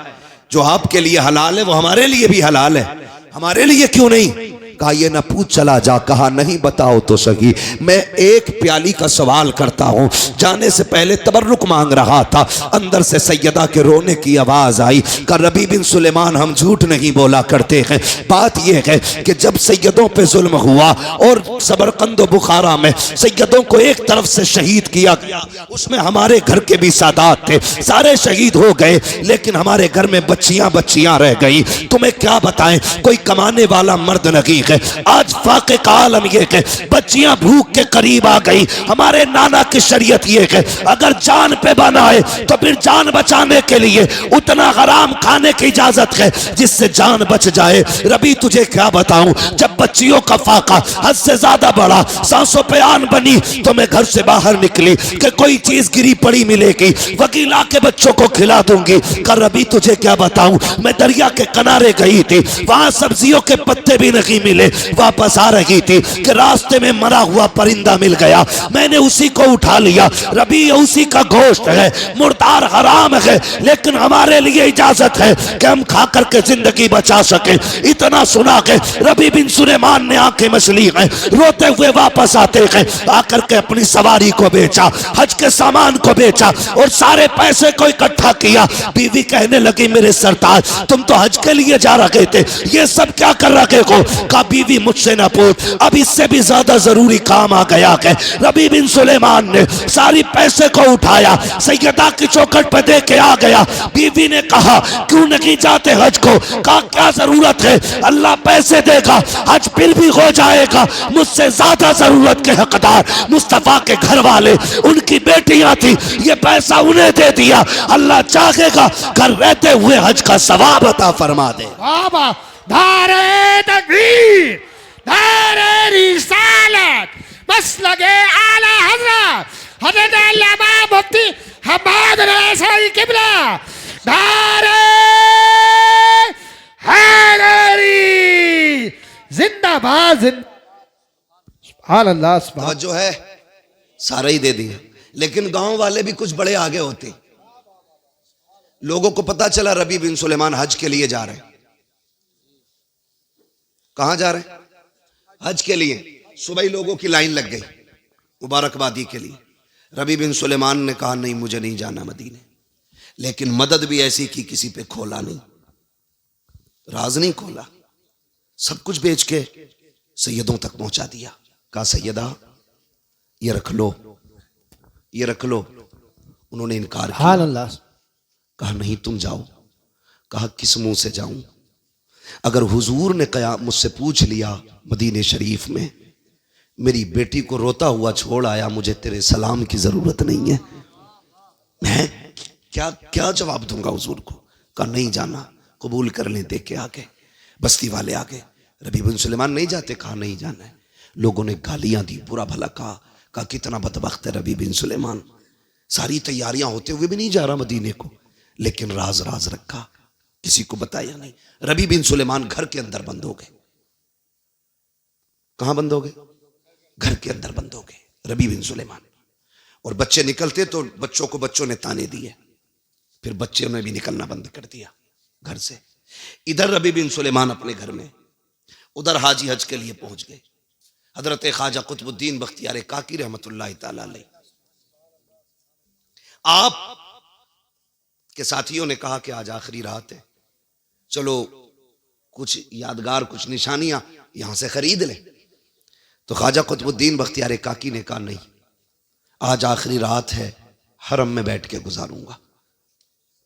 जो आपके लिए हलाल है वो हमारे लिए भी हलाल है, हमारे लिए क्यों नहीं? कहा ये न पूछ चला जा। कहा नहीं बताओ तो सही, मैं एक प्याली का सवाल करता हूं। जाने से पहले तबर्रुक मांग रहा था, अंदर से सैयदा के रोने की आवाज आई। कहा रबी बिन सुलेमान हम झूठ नहीं बोला करते हैं, बात यह है कि जब सैयदों पे जुल्म हुआ और सबरकंद बुखारा में सैयदों को एक तरफ से शहीद किया गया, उसमें हमारे घर के भी सादात थे, सारे शहीद हो गए, लेकिन हमारे घर में बच्चियां बच्चियां रह गई। तुम्हें क्या बताएं, कोई कमाने वाला मर्द नहीं। आज फाके का आलम ये है, बच्चियां भूख के करीब आ गई। हमारे नाना की शरीयत ये है, अगर जान पे बनाए तो फिर जान बचाने के लिए उतना हराम खाने की इजाजत है जिससे जान बच जाए। रबी तुझे क्या बताऊं, जब बच्चियों का फाका हद से ज्यादा बड़ा, सांसों पे आन बनी, तो मैं घर से बाहर निकली कि कोई चीज गिरी पड़ी मिलेगी, वकीला के बच्चों को खिला दूंगी। कर रबी तुझे क्या बताऊं, मैं दरिया के किनारे गई थी, वहां सब्जियों के पत्ते भी नहीं मिले। वापस आ रही थी कि रास्ते में मरा हुआ परिंदा मिल गया, मैंने उसी को उठा लिया। रबी उसी का गोश्त है, मुर्दार हराम है, लेकिन हमारे लिए इजाजत है कि हम खा करके जिंदगी बचा सके। इतना सुना के रबी बिन सुलेमान ने आंखें मसली हैं, रोते हुए वापस आते हैं, आकर के अपनी सवारी को बेचा, हज के सामान को बेचा और सारे पैसे को इकट्ठा किया। बीवी कहने लगी मेरे सरताज तुम तो हज के लिए जा रहे थे, ये सब क्या कर रहे हो? का बीवी मुझसे ना पूछ, अब इससे भी ज्यादा जरूरी काम आ गया है। रबी बिन सुलेमान ने सारी पैसे को उठाया, सैयदा की चौखट पे दे के आ गया। बीवी ने कहा क्यों नहीं जाते हज को? कहा क्या जरूरत है, अल्लाह पैसे देगा, हज फिर भी हो जाएगा। मुझसे ज्यादा जरूरत के हकदार मुस्तफा के घर वाले, उनकी बेटियां थी, ये पैसा उन्हें दे दिया। अल्लाह चाहेगा घर रहते हुए हज का सवाब अता फरमा दे। नारे तकबीर, नारे रिसालत, मसलके आला हज़रत हज़रत अल्लामा मुफ्ती हम्माद रज़ाई किबला, नारे हैदरी जिंदाबाद। सुभान अल्लाह, सुभान जो है सारा ही दे दिया, लेकिन गांव वाले भी कुछ बड़े आगे होते। लोगों को पता चला रबी बिन सुलेमान हज के लिए जा रहे हैं। कहां जा रहे हैं? हज के लिए। सुबह ही लोगों की लाइन लग गई मुबारकबादी के लिए। रबी बिन सुलेमान ने कहा नहीं मुझे नहीं जाना मदीने, लेकिन मदद भी ऐसी की किसी पे खोला नहीं, राज नहीं खोला, सब कुछ बेच के सैयदों तक पहुंचा दिया। कहा सैयदा ये रख लो, ये रख लो। उन्होंने इनकार किया। कहा नहीं तुम जाओ। कहा किस मुंह से जाऊं? अगर हुजूर ने कहा मुझसे पूछ लिया मदीने शरीफ में, मेरी बेटी को रोता हुआ छोड़ आया, मुझे तेरे सलाम की जरूरत नहीं है, मैं क्या जवाब दूंगा हुजूर को? कहा नहीं जाना, कबूल कर लें। देख के आगे बस्ती वाले आगे, रबी बिन सुलेमान नहीं जाते? कहा नहीं जाना है। लोगों ने गालियां दी, बुरा भला कहा कितना बदबख्त है रबी बिन सुलेमान, सारी तैयारियां होते हुए भी नहीं जा रहा मदीने को, लेकिन राज राज रखा, किसी को बताया नहीं। रबी बिन सुलेमान घर के अंदर बंद हो गए। कहां बंद हो गए? घर के अंदर बंद हो गए रबी बिन सुलेमान। और बच्चे निकलते तो बच्चों को बच्चों ने ताने दिए, फिर बच्चों ने भी निकलना बंद कर दिया घर से। इधर रबी बिन सुलेमान अपने घर में, उधर हाजी हज के लिए पहुंच गए। हजरत ख्वाजा कुतुबुद्दीन बख्तियार काकी रहमतुल्लाह तआला अलैह, आप के साथियों ने कहा कि आज आखिरी रात है, चलो कुछ यादगार, कुछ निशानियां यहां से खरीद लें। तो ख्वाजा कुतुबुद्दीन बख्तियार काकी ने कहा नहीं, आज आखिरी रात है, हरम में बैठ के गुजारूंगा,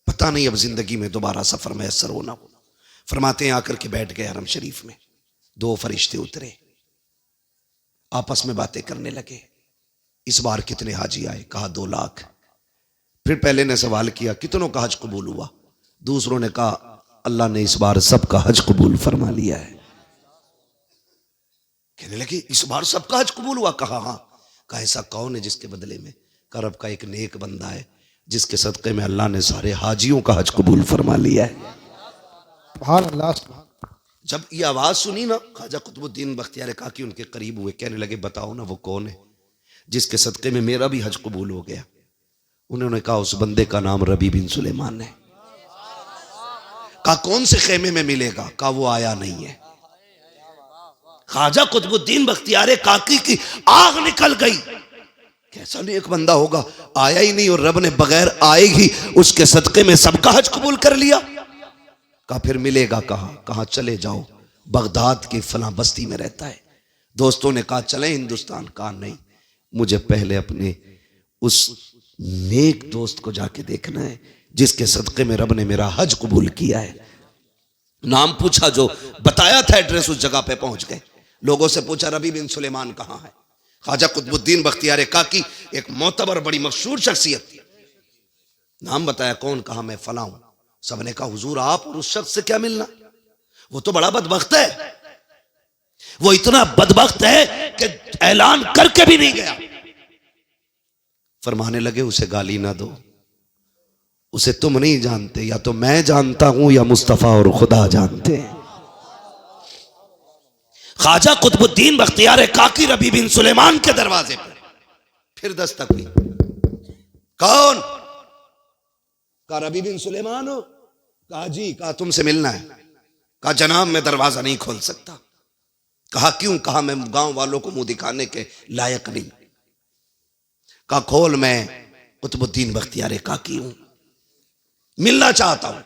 पता नहीं अब जिंदगी में दोबारा सफर मैसर हो ना हो। फरमाते हैं आकर के बैठ गए हरम शरीफ में। दो फरिश्ते उतरे, आपस में बातें करने लगे। इस बार कितने हाजी आए? कहा 2 लाख। फिर पहले ने सवाल किया कितनों का हज कबूल हुआ? दूसरों ने कहा अल्लाह ने इस बार सबका हज कबूल फरमा लिया है। कहने लगे इस बार सबका हज कबूल हुआ? कहा हाँ। कहा ऐसा कौन है जिसके बदले में? करब का एक नेक बंदा है जिसके सदक़े में अल्लाह ने सारे हाजियों का हज कबूल फरमा लिया है। सुभान अल्लाह सुभान। जब ये आवाज सुनी ना, ख्वाजा कुतुबुद्दीन बख्तियार काकी उनके करीब हुए, कहने लगे बताओ ना वो कौन है जिसके सदक़े में मेरा भी हज कबूल हो गया। उन्होंने कहा उस बंदे का नाम रबी बिन सुलेमान है। कहा कौन से खेमे में मिलेगा? कहा वो आया नहीं है। ख्वाजा कुतुबुद्दीन बख्तियार काकी की आग निकल गई। कैसा नेक बंदा होगा, आया ही नहीं और रब ने बगैर आए ही उसके सदक़े में सबका हज कबूल कर लिया। कहा फिर मिलेगा कहाँ? कहा चले जाओ, बगदाद की फला बस्ती में रहता है। दोस्तों ने कहा चले हिंदुस्तान? कहा नहीं, मुझे पहले अपने उस नेक दोस्त को जाके देखना है जिसके सदक़े में रब ने मेरा हज कबूल किया है। नाम पूछा, जो बताया था एड्रेस, उस जगह पे पहुंच गए। लोगों से पूछा रबी बिन सुलेमान कहाँ है? ख्वाजा कुतुबुद्दीन बख्तियार काकी एक मोतबर बड़ी मशहूर शख्सियत थी। नाम बताया, कौन? कहा मैं फला हूं। सबने कहा हुजूर आप और उस शख्स से क्या मिलना? वो तो बड़ा बदबख्त है। वो इतना बदबख्त है कि ऐलान करके भी नहीं गया। फरमाने लगे उसे गाली ना दो, उसे तुम नहीं जानते, या तो मैं जानता हूं या मुस्तफा और खुदा जानते हैं। ख्वाजा कुतुबुद्दीन बख्तियार काकी रबी बिन सुलेमान के दरवाजे पर फिर दस्तक हुई। कौन? कहा रबी बिन सुलेमान हो? कहा जी। कहा तुमसे मिलना है। कहा जनाब मैं दरवाजा नहीं खोल सकता। कहा क्यों? कहा मैं गांव वालों को मुंह दिखाने के लायक नहीं। कहा खोल, मैं कुतुबुद्दीन बख्तियार काकी हूं, मिलना चाहता हूं।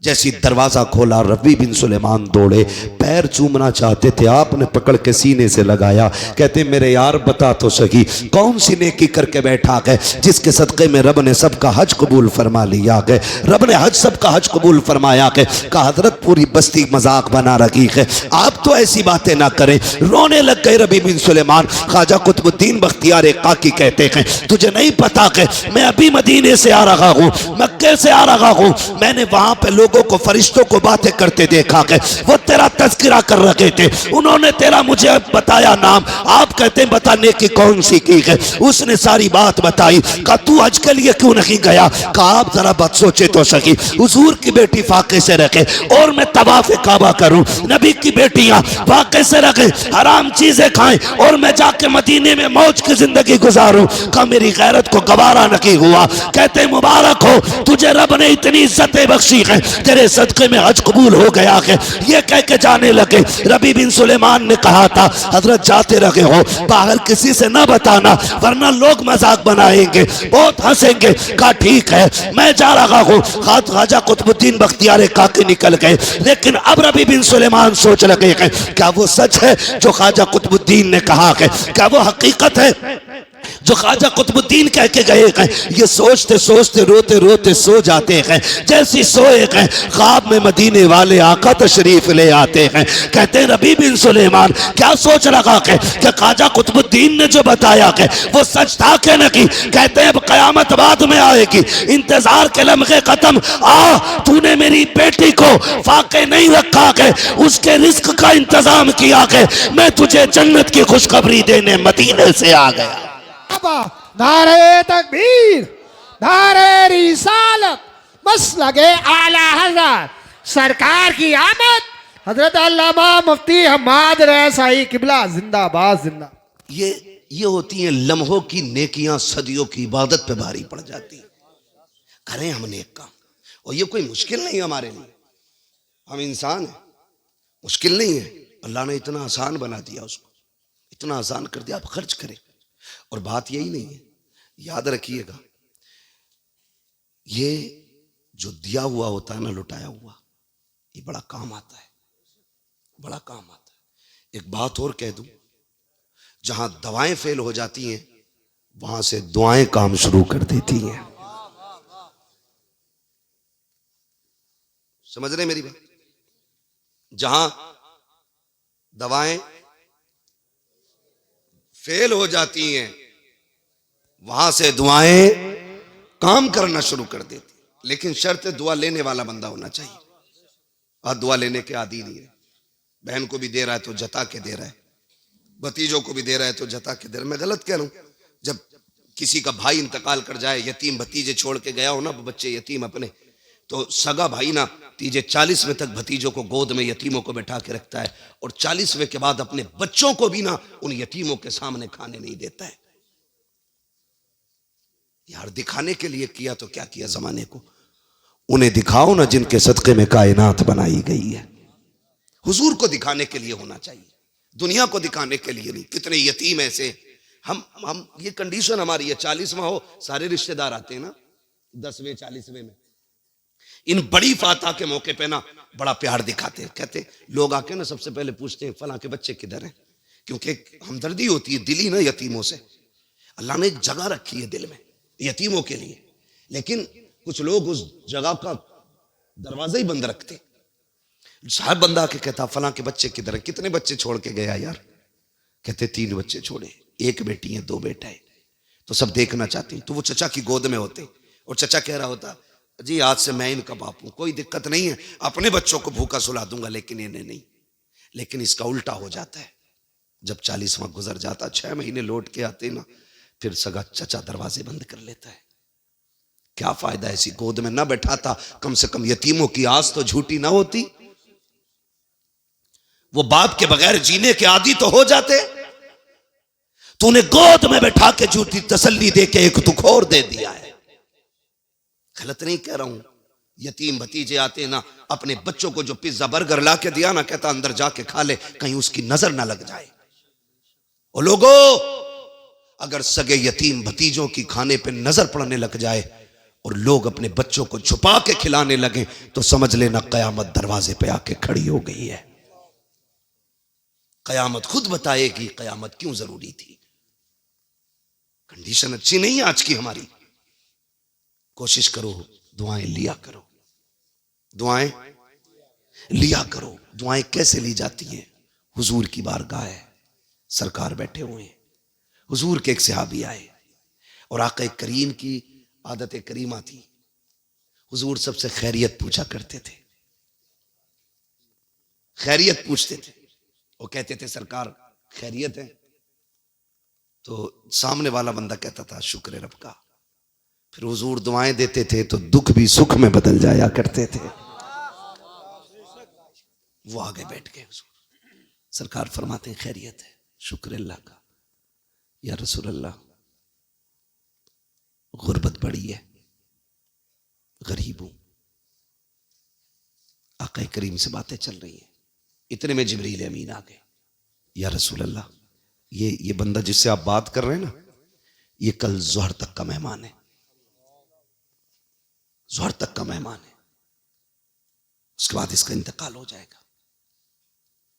जैसी दरवाजा खोला, रबी बिन सुलेमान दौड़े, पैर चूमना चाहते थे, आपने पकड़ के सीने से लगाया। कहते मेरे यार बता तो सही, कौन सी नेकी करके बैठा गए जिसके सदक़े में रब ने सबका हज कबूल फरमा लिया गए? रब ने सबका हज कबूल फरमाया गए। कहा हजरत पूरी बस्ती मजाक बना रखी है, आप तो ऐसी बातें ना करें। रोने लग गए रबी बिन सुलेमान। ख्वाजा कुतुबुद्दीन बख्तियार काकी कहते हैं तुझे नहीं पता कि मैं अभी मदीने से आ रहा हूँ, मक्के से आ रहा हूँ। मैंने वहां पे लोगों को, फरिश्तों को बातें करते देखा कि वो तेरा तज़किरा कर रहे थे। उन्होंने तेरा मुझे बताया नाम। आप कहते हैं बताने की कौन सी की है? उसने सारी बात बताई। कहा तू हज के लिए क्यों नहीं गया? कहा आप जरा बात सोचे तो सही, हुजूर की बेटी फाके से रखे और मैं तवाफ़े काबा करूं, नबी की बेटियां फाके से रखे, हराम चीजें खाएं और मैं जाके मदीने में मौज की जिंदगी गुजारूं। कहा मेरी गैरत को गवारा नहीं हुआ। कहते मुबारक हो, तुझे रब ने इतनी इज्जतें बख्शी है, तेरे सदक़े में हज कबूल हो गया है। ये कह के जाने लगे। रबी बिन सुलेमान ने कहा था हजरत जाते रहे हो, बाहर किसी से ना बताना वरना लोग मजाक बनाएंगे, बहुत हंसेंगे। कहा ठीक है मैं जा रहा हूँ। ख्वाजा कुतुबुद्दीन बख्तियार काकी निकल गए। लेकिन अब रबी बिन सुलेमान सोच लगे हैं क्या वो सच है जो ख्वाजा कुतुबुद्दीन ने कहा है? क्या वो हकीकत है जो ख्वाजा कुतुबुद्दीन कह के गए हैं? ये सोचते सोचते रोते रोते सो जाते हैं। जैसी सोए हैं ख्वाब में मदीने वाले आका तशरीफ ले आते हैं। कहते हैं रबी बिन सुलेमान क्या सोच रखा है कि ख्वाजा कुतुबुद्दीन ने जो बताया है वो सच था कि नहीं? कहते हैं कयामत बाद में आएगी, इंतजार के लम्हे खत्म। तूने मेरी बेटी को फाके नहीं रखा है, उसके रिस्क का इंतजाम किया है, मैं तुझे जन्नत की खुशखबरी देने मदीने से आ गया। नारे तकबीर, नारे रिसालत, मसलके आला हज़रत सरकार की आमद। हजरत अल्लामा मुफ्ती हम्माद रज़ाई किबला जिंदाबाद जिंदा। ये होती हैं लम्हों की नेकियां, सदियों की इबादत पे भारी पड़ जाती। करें हम नेक काम, और ये कोई मुश्किल नहीं हमारे लिए। हम इंसान हैं, मुश्किल नहीं है। अल्लाह ने इतना आसान बना दिया, उसको इतना आसान कर दिया, आप खर्च करें। और बात यही नहीं है, याद रखिएगा, ये जो दिया हुआ होता है ना, लुटाया हुआ, ये बड़ा काम आता है, बड़ा काम आता है। एक बात और कह दूं, जहां दवाएं फेल हो जाती हैं वहां से दुआएं काम शुरू कर देती हैं। समझ रहे मेरी बात? जहां दवाएं फेल हो जाती हैं वहां से दुआएं काम करना शुरू कर देती। लेकिन शर्त दुआ लेने वाला बंदा होना चाहिए। और दुआ लेने के आदी नहीं है। बहन को भी दे रहा है तो जता के दे रहा है, भतीजों को भी दे रहा है तो जता के दे रहा है। मैं गलत कह रहा हूं? जब किसी का भाई इंतकाल कर जाए, यतीम भतीजे छोड़ के गया हो ना, बच्चे यतीम अपने, तो सगा भाई ना तीजे 40वें तक भतीजों को गोद में यतीमों को बैठा के रखता है और 40वें के बाद अपने बच्चों को भी ना उन यतीमों के सामने खाने नहीं देता है। यार दिखाने के लिए किया तो क्या किया जमाने को। उन्हें दिखाओ ना जिनके सदक़े में कायनात बनाई गई है। हुजूर को दिखाने के लिए होना चाहिए, दुनिया को दिखाने के लिए नहीं। कितने यतीम ऐसे हम ये कंडीशन हमारी है, 40वां हो सारे रिश्तेदार आते हैं ना, 10वें 40वें में। इन बड़ी फातह के मौके पे ना बड़ा प्यार दिखाते हैं। कहते लोग आके ना सबसे पहले पूछते हैं फलां के बच्चे किधर हैं, क्योंकि हमदर्दी होती है दिली ना यतीमों से। अल्लाह ने एक जगह रखी है दिल में यतीमों के लिए, लेकिन कुछ लोग उस जगह का दरवाजा ही बंद रखते। साहब बंदा आके कहता फलां के बच्चे किधर है, कितने बच्चे छोड़ के गया यार। कहते 3 बच्चे छोड़े, 1 बेटी है 2 बेटा है। तो सब देखना चाहते हैं, तो वो चचा की गोद में होते और चचा कह रहा होता जी आज से मैं इनका बाप हूं, कोई दिक्कत नहीं है, अपने बच्चों को भूखा सुला दूंगा लेकिन इन्हें नहीं। लेकिन इसका उल्टा हो जाता है, जब 40वां गुजर जाता 6 महीने लौट के आते ना, फिर सगा चचा दरवाजे बंद कर लेता है। क्या फायदा ऐसी गोद में ना बैठाता, कम से कम यतीमों की आस तो झूठी ना होती। वो बाप के बगैर जीने के आदी तो हो जाते। तूने गोद में बैठा के झूठी तसल्ली दे के एक दुख और दे दिया है। गलत नहीं कह रहा हूं, यतीम भतीजे आते ना, अपने बच्चों को जो पिज्जा बर्गर ला के दिया ना, कहता अंदर जाके खा ले, कहीं उसकी नजर ना लग जाए। और लोगों अगर सगे यतीम भतीजों की खाने पे नजर पड़ने लग जाए और लोग अपने बच्चों को छुपा के खिलाने लगे तो समझ लेना कयामत दरवाजे पे आके खड़ी हो गई है। कयामत खुद बताएगी कयामत क्यों जरूरी थी। कंडीशन अच्छी नहीं है आज की हमारी। कोशिश करो, दुआएं लिया करो, दुआएं लिया करो। दुआएं कैसे ली जाती हैं? हुजूर की बारगाह है, सरकार बैठे हुए हैं, हुजूर के एक सहाबी आए और आका करीम की आदत करीमा थी, हुजूर सबसे खैरियत पूछा करते थे, खैरियत पूछते थे। वो कहते थे सरकार खैरियत है, तो सामने वाला बंदा कहता था शुक्र है रब का। फिर हुजूर दुआएं देते थे तो दुख भी सुख में बदल जाया करते थे। वो आगे बैठ गए, हुजूर सरकार फरमाते खैरियत है, शुक्र अल्लाह का। या रसूल अल्लाह गुर्बत बड़ी है, गरीब हूं। आका करीम से बातें चल रही हैं, इतने में जिब्रील अमीन आ गए। या रसूल अल्लाह ये बंदा जिससे आप बात कर रहे हैं ना, ये कल जोहर तक का मेहमान है, जोहर तक का मेहमान है, उसके बाद इसका इंतकाल हो जाएगा।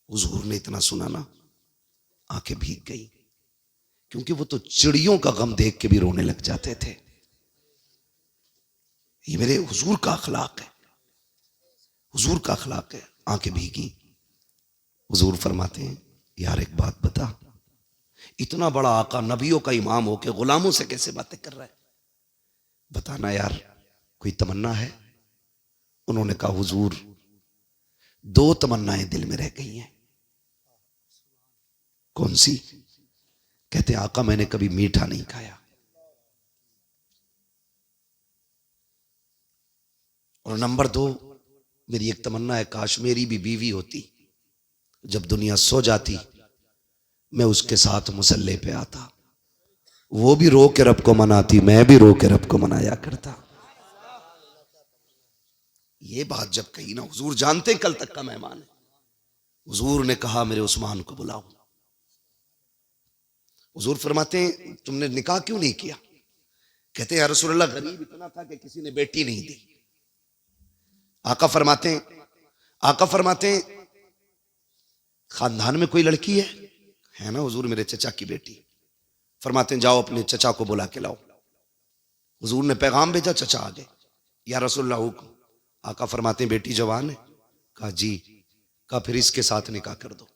हुजूर ने इतना सुना ना, आंखें भीग गई, क्योंकि वो तो चिड़ियों का गम देख के भी रोने लग जाते थे। ये मेरे हुजूर का अखलाक है, हुजूर का अखलाक है। आंखें भीगी। हुजूर फरमाते हैं यार एक बात बता, इतना बड़ा आका नबियों का इमाम हो के गुलामों से कैसे बातें कर रहा है, बताना यार कोई तमन्ना है? उन्होंने कहा हुजूर 2 तमन्नाएं दिल में रह गई हैं। कौन सी? कहते आका मैंने कभी मीठा नहीं खाया, और नंबर 2 मेरी एक तमन्ना है काश मेरी भी बीवी होती, जब दुनिया सो जाती मैं उसके साथ मुसल्ले पे आता, वो भी रो के रब को मनाती, मैं भी रो के रब को मनाया करता। ये बात जब कही ना, हुजूर जानते कल तक का मेहमान है। हुजूर ने कहा मेरे उस्मान को बुलाओ। हुजूर फरमाते हैं तुमने निकाह क्यों नहीं किया? कहते हैं या रसूल अल्लाह गरीब इतना था कि किसी ने बेटी नहीं दी। आका फरमाते हैं खानदान में कोई लड़की है ना? हुजूर मेरे चचा की बेटी। फरमाते हैं जाओ अपने चचा को बुला के लाओ। हुजूर ने पैगाम भेजा, चचा आ गए। या रसूलल्लाह हुक्म। आका फरमाते हैं बेटी जवान है? कहा जी। कहा फिर इसके साथ निकाह कर दो।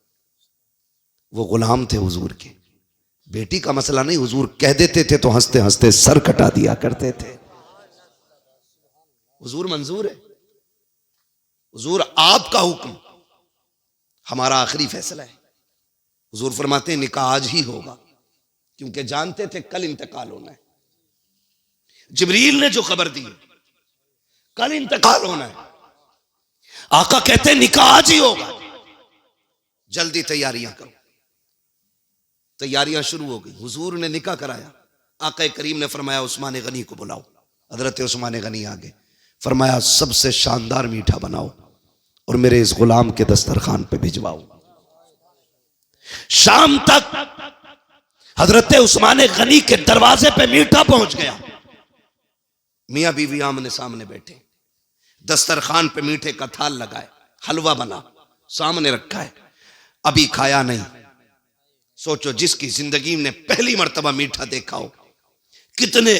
वो गुलाम थे हुजूर के, बेटी का मसला नहीं, हुजूर कह देते थे तो हंसते हंसते सर कटा दिया करते थे। हुजूर मंजूर है, हुजूर आपका हुक्म हमारा आखिरी फैसला है। हुजूर फरमाते हैं निकाह आज ही होगा, क्योंकि जानते थे कल इंतकाल होना है। जिब्रील ने जो खबर दी कल इंतकाल होना है, आका कहते हैं निकाह आज ही होगा, जल्दी तैयारियां करो। तैयारियां शुरू हो गई, हुजूर ने निकाह कराया। आका करीम ने फरमाया उस्मान गनी को बुलाओ। हजरत उस्मान गनी आ गए, फरमाया सबसे शानदार मीठा बनाओ और मेरे इस गुलाम के दस्तरखान पे भिजवाओ। शाम तक हजरत उस्मान गनी के दरवाजे पे मीठा पहुंच गया। मियां बीवी आमने सामने बैठे, दस्तरखान पे मीठे का थाल लगाए, हलवा बना सामने रखा है, अभी खाया नहीं। सोचो जिसकी जिंदगी में पहली मर्तबा मीठा देखा हो, कितने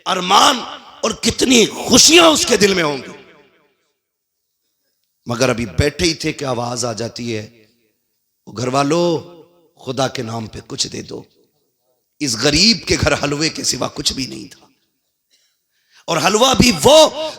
अरमान और कितनी खुशियां उसके दिल में होंगी। मगर अभी बैठे ही थे कि आवाज आ जाती है, घर वालों खुदा के नाम पे कुछ दे दो। इस गरीब के घर हलवे के सिवा कुछ भी नहीं था, और हलवा भी वो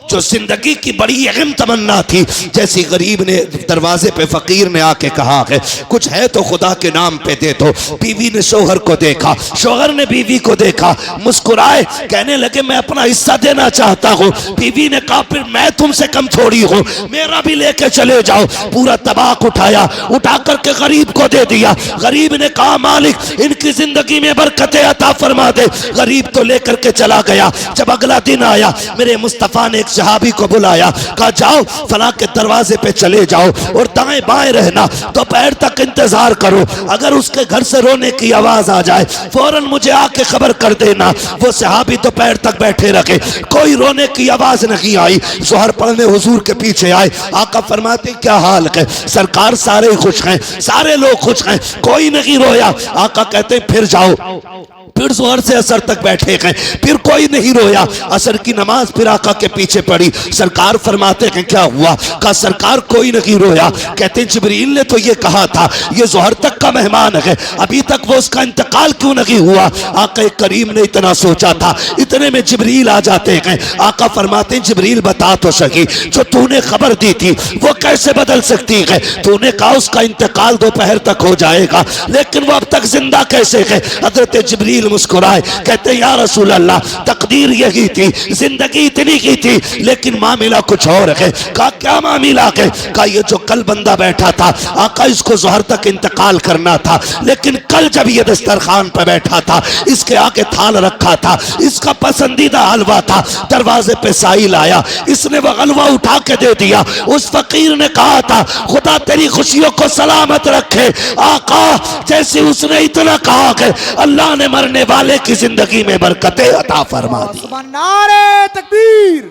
जो जिंदगी की बड़ी अहम तमन्ना थी। जैसी गरीब ने दरवाजे पे फकीर ने आके कहा है कुछ है तो खुदा के नाम पे दे दो। बीवी ने शोहर को देखा, शोहर ने बीवी को देखा, मुस्कुराए, कहने लगे मैं अपना हिस्सा देना चाहता हूँ। बीवी ने कहा फिर मैं तुमसे कम थोड़ी हूँ, मेरा भी लेके चले जाओ। पूरा तबाक उठाया, उठा करके गरीब को दे दिया। गरीब ने कहा मालिक इनकी जिंदगी में बरकतें अता फरमा दे। गरीब तो लेकर के चला गया। जब अगला दिन आया, मेरे मुस्तफा ने एक सहाबी को बुलाया, कहा जाओ फला के दरवाजे पे चले जाओ और दाएं बाएं रहना, दोपहर तक इंतजार करो। अगर उसके घर से रोने की आवाज आ जाए फौरन मुझे आके खबर कर देना। वो सहाबी दोपहर तक बैठे रखे, कोई रोने की आवाज नहीं आई। जोहर पढ़ने हुजूर के पीछे आए। आका फरमाते क्या हाल है? सरकार सारे खुश हैं, सारे लोग खुश हैं, कोई नहीं रोया। आका कहते फिर जाओ। फिर जोहर से असर तक बैठे गए, फिर कोई नहीं रोया। असर की नमाज फिर आका के पीछे पड़ी। सरकार फरमाते हैं क्या हुआ? कहा सरकार कोई नहीं रोया। कहते जिब्रील ने तो ये कहा था ये जोहर तक का मेहमान है, अभी तक वो उसका इंतकाल क्यों नहीं हुआ? आका करीम ने इतना सोचा था, इतने में जिब्रील आ जाते हैं। आका फरमाते हैं जिब्रील बता तो सकी जो तूने खबर दी थी वो कैसे बदल सकती है? तूने कहा उसका इंतकाल दोपहर तक हो जाएगा, लेकिन वो अब तक जिंदा कैसे है? हजरत जिब्रील मुस्कुराए, कहते या रसूल अल्लाह तकदीर यही थी, जिंदगी इतनी की थी, लेकिन मामला कुछ और है। कहा क्या मामला है? कहा ये जो कल बंदा बैठा था आका इसको जोहर तक इंतकाल करना था, लेकिन कल जब ये दस्तरखान पर बैठा था इसके आगे थाल रखा था, इसका पसंदीदा हलवा था। दरवाजे पे साहिल आया, इसने वो हलवा उठा के दे दिया। उस फकीर ने कहा था खुदा तेरी खुशियों को सलामत रखे। आका जैसे उसने इतना कहा कि अल्लाह ने मरने वाले की जिंदगी में बरकतें अता फरमा दी। नारे तकबीर,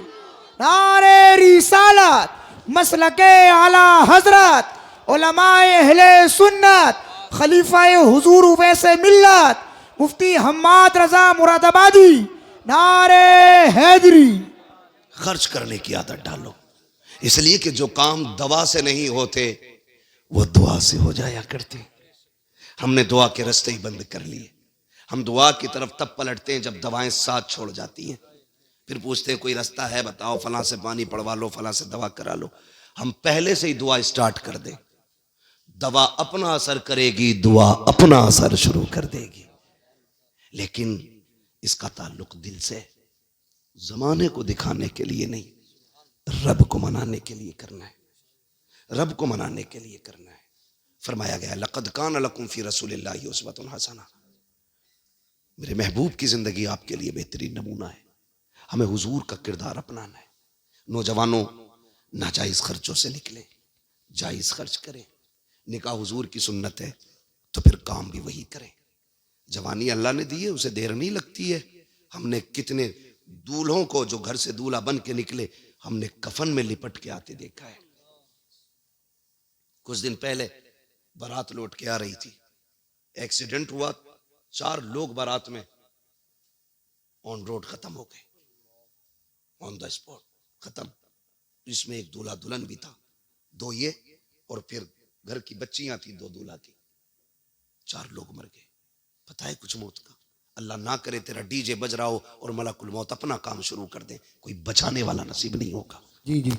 नारे रिसालत, मसलके आला हजरत, उलमाए अहले सुन्नत, खलीफाए हुजूर वैसे मिल्लत, मुफ्ती हम्माद रजा मुरादाबादी, नारे हैदरी। खर्च करने की आदत डालो, इसलिए कि जो काम दवा से नहीं होते वो दुआ से हो जाया करते। हमने दुआ के रास्ते ही बंद कर लिए। हम दुआ की तरफ तब पलटते हैं जब दवाएं साथ छोड़ जाती हैं। फिर पूछते हैं कोई रास्ता है बताओ, फलां से पानी पड़वा लो, फलां से दवा करा लो। हम पहले से ही दुआ स्टार्ट कर दें, दवा अपना असर करेगी, दुआ अपना असर शुरू कर देगी। लेकिन इसका ताल्लुक दिल से, जमाने को दिखाने के लिए नहीं, रब को मनाने के लिए करना है, रब को मनाने के लिए करना है। फरमाया गया लक़द कान लकुम फ़ी रसूलिल्लाहि उस्वतुन हसना, मेरे महबूब की जिंदगी आपके लिए बेहतरीन नमूना है। हमें हुजूर का किरदार अपनाना है। नौजवानों नाजायज खर्चों से निकले, जायज खर्च करें। निकाह हुजूर की सुन्नत है तो फिर काम भी वही करें। जवानी अल्लाह ने दी है, उसे देर नहीं लगती है। हमने कितने दूल्हों को जो घर से दूल्हा बन के निकले हमने कफन में लिपट के आते देखा है। कुछ दिन पहले बारात लौट के आ रही थी, एक्सीडेंट हुआ, 4 लोग बारात में ऑन रोड खत्म हो गए, ऑन द स्पॉट खत्म। इसमें एक दूल्हा दुल्हन भी था, 2 ये और फिर घर की बच्चियां थी 2 दूल्हा की, 4 लोग मर गए। पता है कुछ मौत का? अल्लाह ना करे तेरा डीजे बज रहा हो और मलकुल मौत अपना काम शुरू कर दे, कोई बचाने वाला नसीब नहीं होगा। जी जी,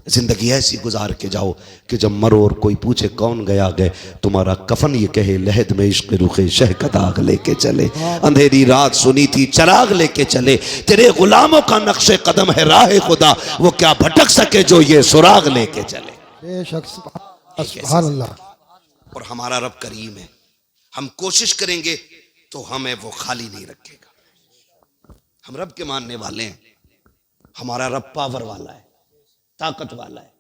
जिंदगी ऐसी गुजार के जाओ कि जब मरो और कोई पूछे कौन गया गए, तुम्हारा कफन ये कहे लहद में इश्क रुखे शह का दाग लेके चले। अंधेरी रात सुनी थी चराग लेके चले, तेरे गुलामों का नक्शे कदम है राह खुदा, वो क्या भटक सके जो ये सुराग लेके चले। बेशक सुभान अल्लाह। और हमारा रब करीम है, हम कोशिश करेंगे तो हमें वो खाली नहीं रखेगा। हम रब के मानने वाले हैं। हमारा रब पावर वाला है, ताकत वाला है,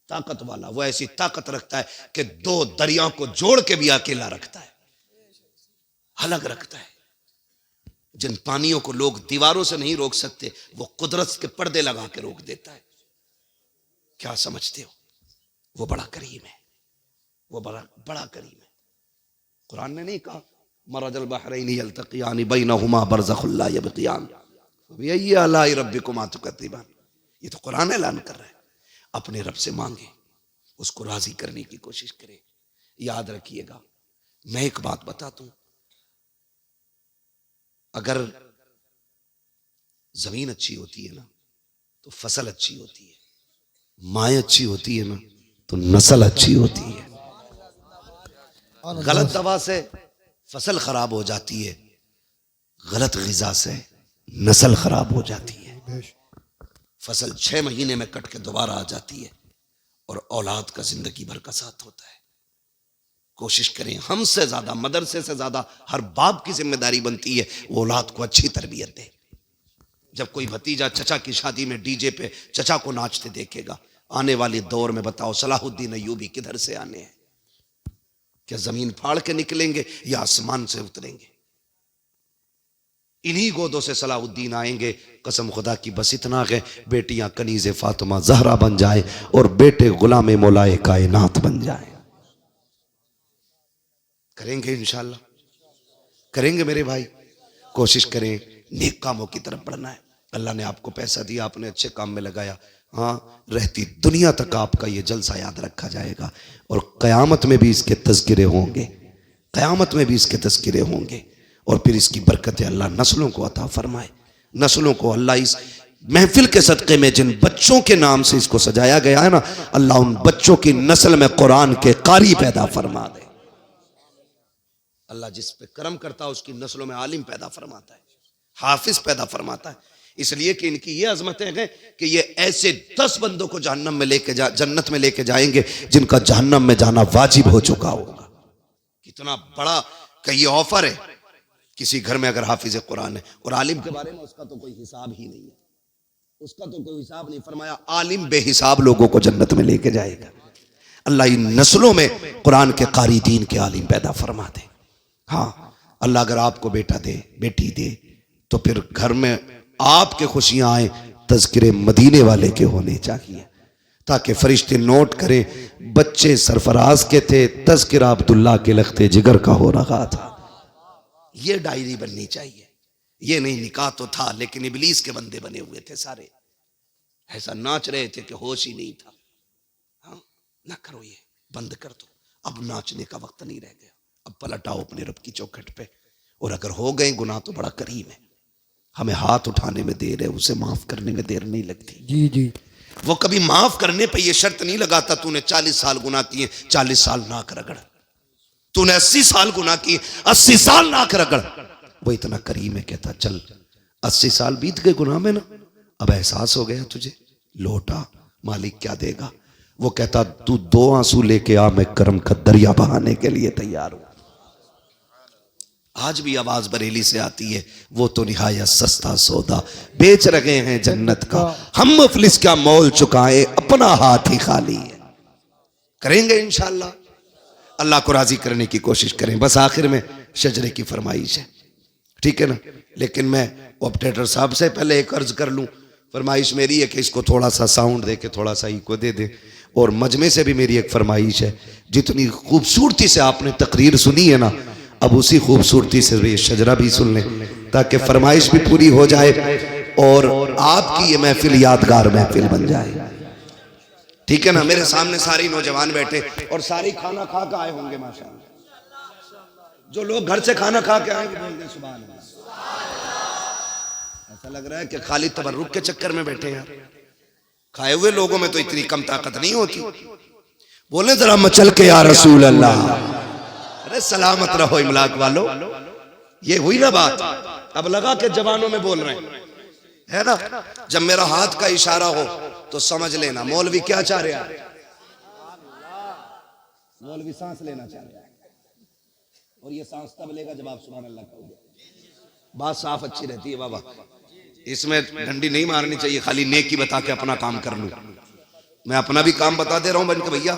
ताकत वाला। वो ऐसी ताकत रखता है कि 2 दरियाओं को जोड़ के भी अकेला रखता है, अलग रखता है। जिन पानियों को लोग दीवारों से नहीं रोक सकते, वो कुदरत के पर्दे लगा के रोक देता है। क्या समझते हो? वो बड़ा करीम है, वो बड़ा बड़ा करीम है। कुरान ने नहीं कहा मरजल बहरैनि यल्तक़ियान बैनहुमा बरज़ख़ुन ला यबग़ियान फ़बिअय्यि आलाइ रब्बिकुमा तुकज़्ज़िबान। ये तो कुरान ऐलान कर रहा है। अपने रब से मांगे, उसको राजी करने की कोशिश करें। याद रखिएगा, मैं एक बात बता दूं, अगर जमीन अच्छी होती है ना तो फसल अच्छी होती है, माँ अच्छी होती है ना तो नस्ल अच्छी होती है। गलत दवा से फसल खराब हो जाती है, गलत ग़िज़ा से नस्ल खराब हो जाती है। फसल 6 महीने में कट के दोबारा आ जाती है और औलाद का जिंदगी भर का साथ होता है। कोशिश करें, हमसे ज्यादा, मदरसे से ज्यादा हर बाप की जिम्मेदारी बनती है वो औलाद को अच्छी तरबियत दे। जब कोई भतीजा चचा की शादी में डीजे पे चचा को नाचते देखेगा, आने वाले दौर में बताओ सलाहुद्दीन अय्यूबी किधर से आने हैं? क्या जमीन फाड़ के निकलेंगे या आसमान से उतरेंगे? इन्हीं गोदों से सलाहुद्दीन आएंगे। कसम खुदा की, बस इतना है, बेटियां कनीज़े फातिमा जहरा बन जाए और बेटे गुलाम मौलाए कायनात बन जाए। करेंगे इंशाअल्लाह, करेंगे मेरे भाई। कोशिश करें, नेक कामों की तरफ बढ़ना है। अल्लाह ने आपको पैसा दिया, आपने अच्छे काम में लगाया, हाँ, रहती दुनिया तक आपका ये जलसा याद रखा जाएगा और क़यामत में भी इसके तज़किरे होंगे, क़यामत में भी इसके तज़किरे होंगे। और फिर इसकी बरकतें अल्लाह नस्लों को अता फरमाए। नस्लों को अल्लाह इस महफिल के सदक़े में जिन बच्चों के नाम से इसको सजाया गया है ना, अल्लाह उन बच्चों की नस्ल में कुरान के कारी पैदा फरमा दे। अल्लाह जिस पे करम करता है उसकी नस्लों में आलिम पैदा फरमाता है, हाफिज पैदा फरमाता है। इसलिए कि इनकी ये अजमतें हैं कि ये ऐसे 10 बंदों को जहन्नम में लेके जन्नत में लेके जाएंगे जिनका जहन्नम में जाना वाजिब हो चुका होगा। कितना बड़ा का ये ऑफर है। किसी घर में अगर हाफिज कुरान है और आलिम के बारे में उसका तो कोई हिसाब ही नहीं है, उसका तो कोई हिसाब नहीं। फरमाया आलिम बेहिसाब लोगों को जन्नत में लेके जाएगा। अल्लाह इन नस्लों में कुरान के कारी दीन के आलिम पैदा फरमा दे। हाँ, अल्लाह अगर आपको बेटा दे, बेटी दे, तो फिर घर में आपके खुशियां आए, तज़किरे मदीने वाले के होने चाहिए, ताकि फरिश्ते नोट करें बच्चे सरफराज के थे, तज़किरा अब्दुल्ला के लख्ते जिगर का हो रहा था। ये डायरी बननी चाहिए। ये नहीं निकाह तो था लेकिन इबलीस के बंदे बने हुए थे सारे, ऐसा नाच रहे थे कि होश ही नहीं था। हाँ, ना करो, ये बंद कर दो। अब नाचने का वक्त नहीं रह गया। अब पलटाओ अपने रब की चौखट पे। और अगर हो गए गुनाह तो बड़ा करीम है, हमें हाथ उठाने में देर है, उसे माफ करने में देर नहीं लगती। जी जी, वो कभी माफ करने पे ये शर्त नहीं लगाता तूने 40 साल गुनाह किए, 40 साल नाक रगड़। तूने 80 साल गुनाह किए, 80 साल नाक रगड़। वो इतना करीम है, कहता चल 80 साल बीत गए गुनाह में ना, अब एहसास हो गया तुझे, लौटा, मालिक क्या देगा। वो कहता तू 2 आंसू लेके आ, मैं करम का दरिया बहाने के लिए तैयार हूं। आज भी आवाज बरेली से आती है, वो तो निहायत सस्ता सौदा बेच रहे हैं जन्नत का, हम मुफलिस का मोल चुकाए, अपना हाथ ही खाली है। करेंगे इंशाअल्लाह, अल्लाह को राजी करने की कोशिश करें। बस आखिर में शजरे की फरमाइश है, ठीक है ना। लेकिन मैं ऑपरेटर साहब से पहले एक अर्ज कर लूं, फरमाइश मेरी है कि इसको थोड़ा सा साउंड दे के थोड़ा सा इको दे दे। और मजमे से भी मेरी एक फरमाइश है, जितनी खूबसूरती से आपने तकरीर सुनी है ना, अब उसी खूबसूरती से ये शजरा भी सुन लें, ताकि फरमाइश भी पूरी हो जाए और आपकी ये महफिल यादगार महफिल बन जाए, ठीक है ना। मेरे सामने सारी नौजवान बैठे और सारी खाना खा के आए होंगे माशाअल्लाह। जो लोग घर से खाना खा के आएंगे बोल दें सुभान अल्लाह। ऐसा लग रहा है कि खाली तबर्रुक के चक्कर में बैठे हैं। खाए हुए लोगों में तो इतनी कम ताकत नहीं होती। बोले जरा मचल के या रसूल अल्लाह। अरे सलामत रहो इमलाक वालों, ये हुई ना बात। अब लगा के जवानों में बोल रहे हैं, है ना। जब मेरा हाथ का इशारा हो तो समझ लेना मौलवी क्या चाह रहा है। मौलवी सांस लेना चाह रहा है और ये सांस तब लेगा जब आप सुभान अल्लाह कहोगे। बात साफ अच्छी रहती है बाबा, इसमें डंडी नहीं मारनी चाहिए, खाली नेकी बता के अपना काम कर लूं। मैं अपना भी काम बता दे रहा हूं बन के, भैया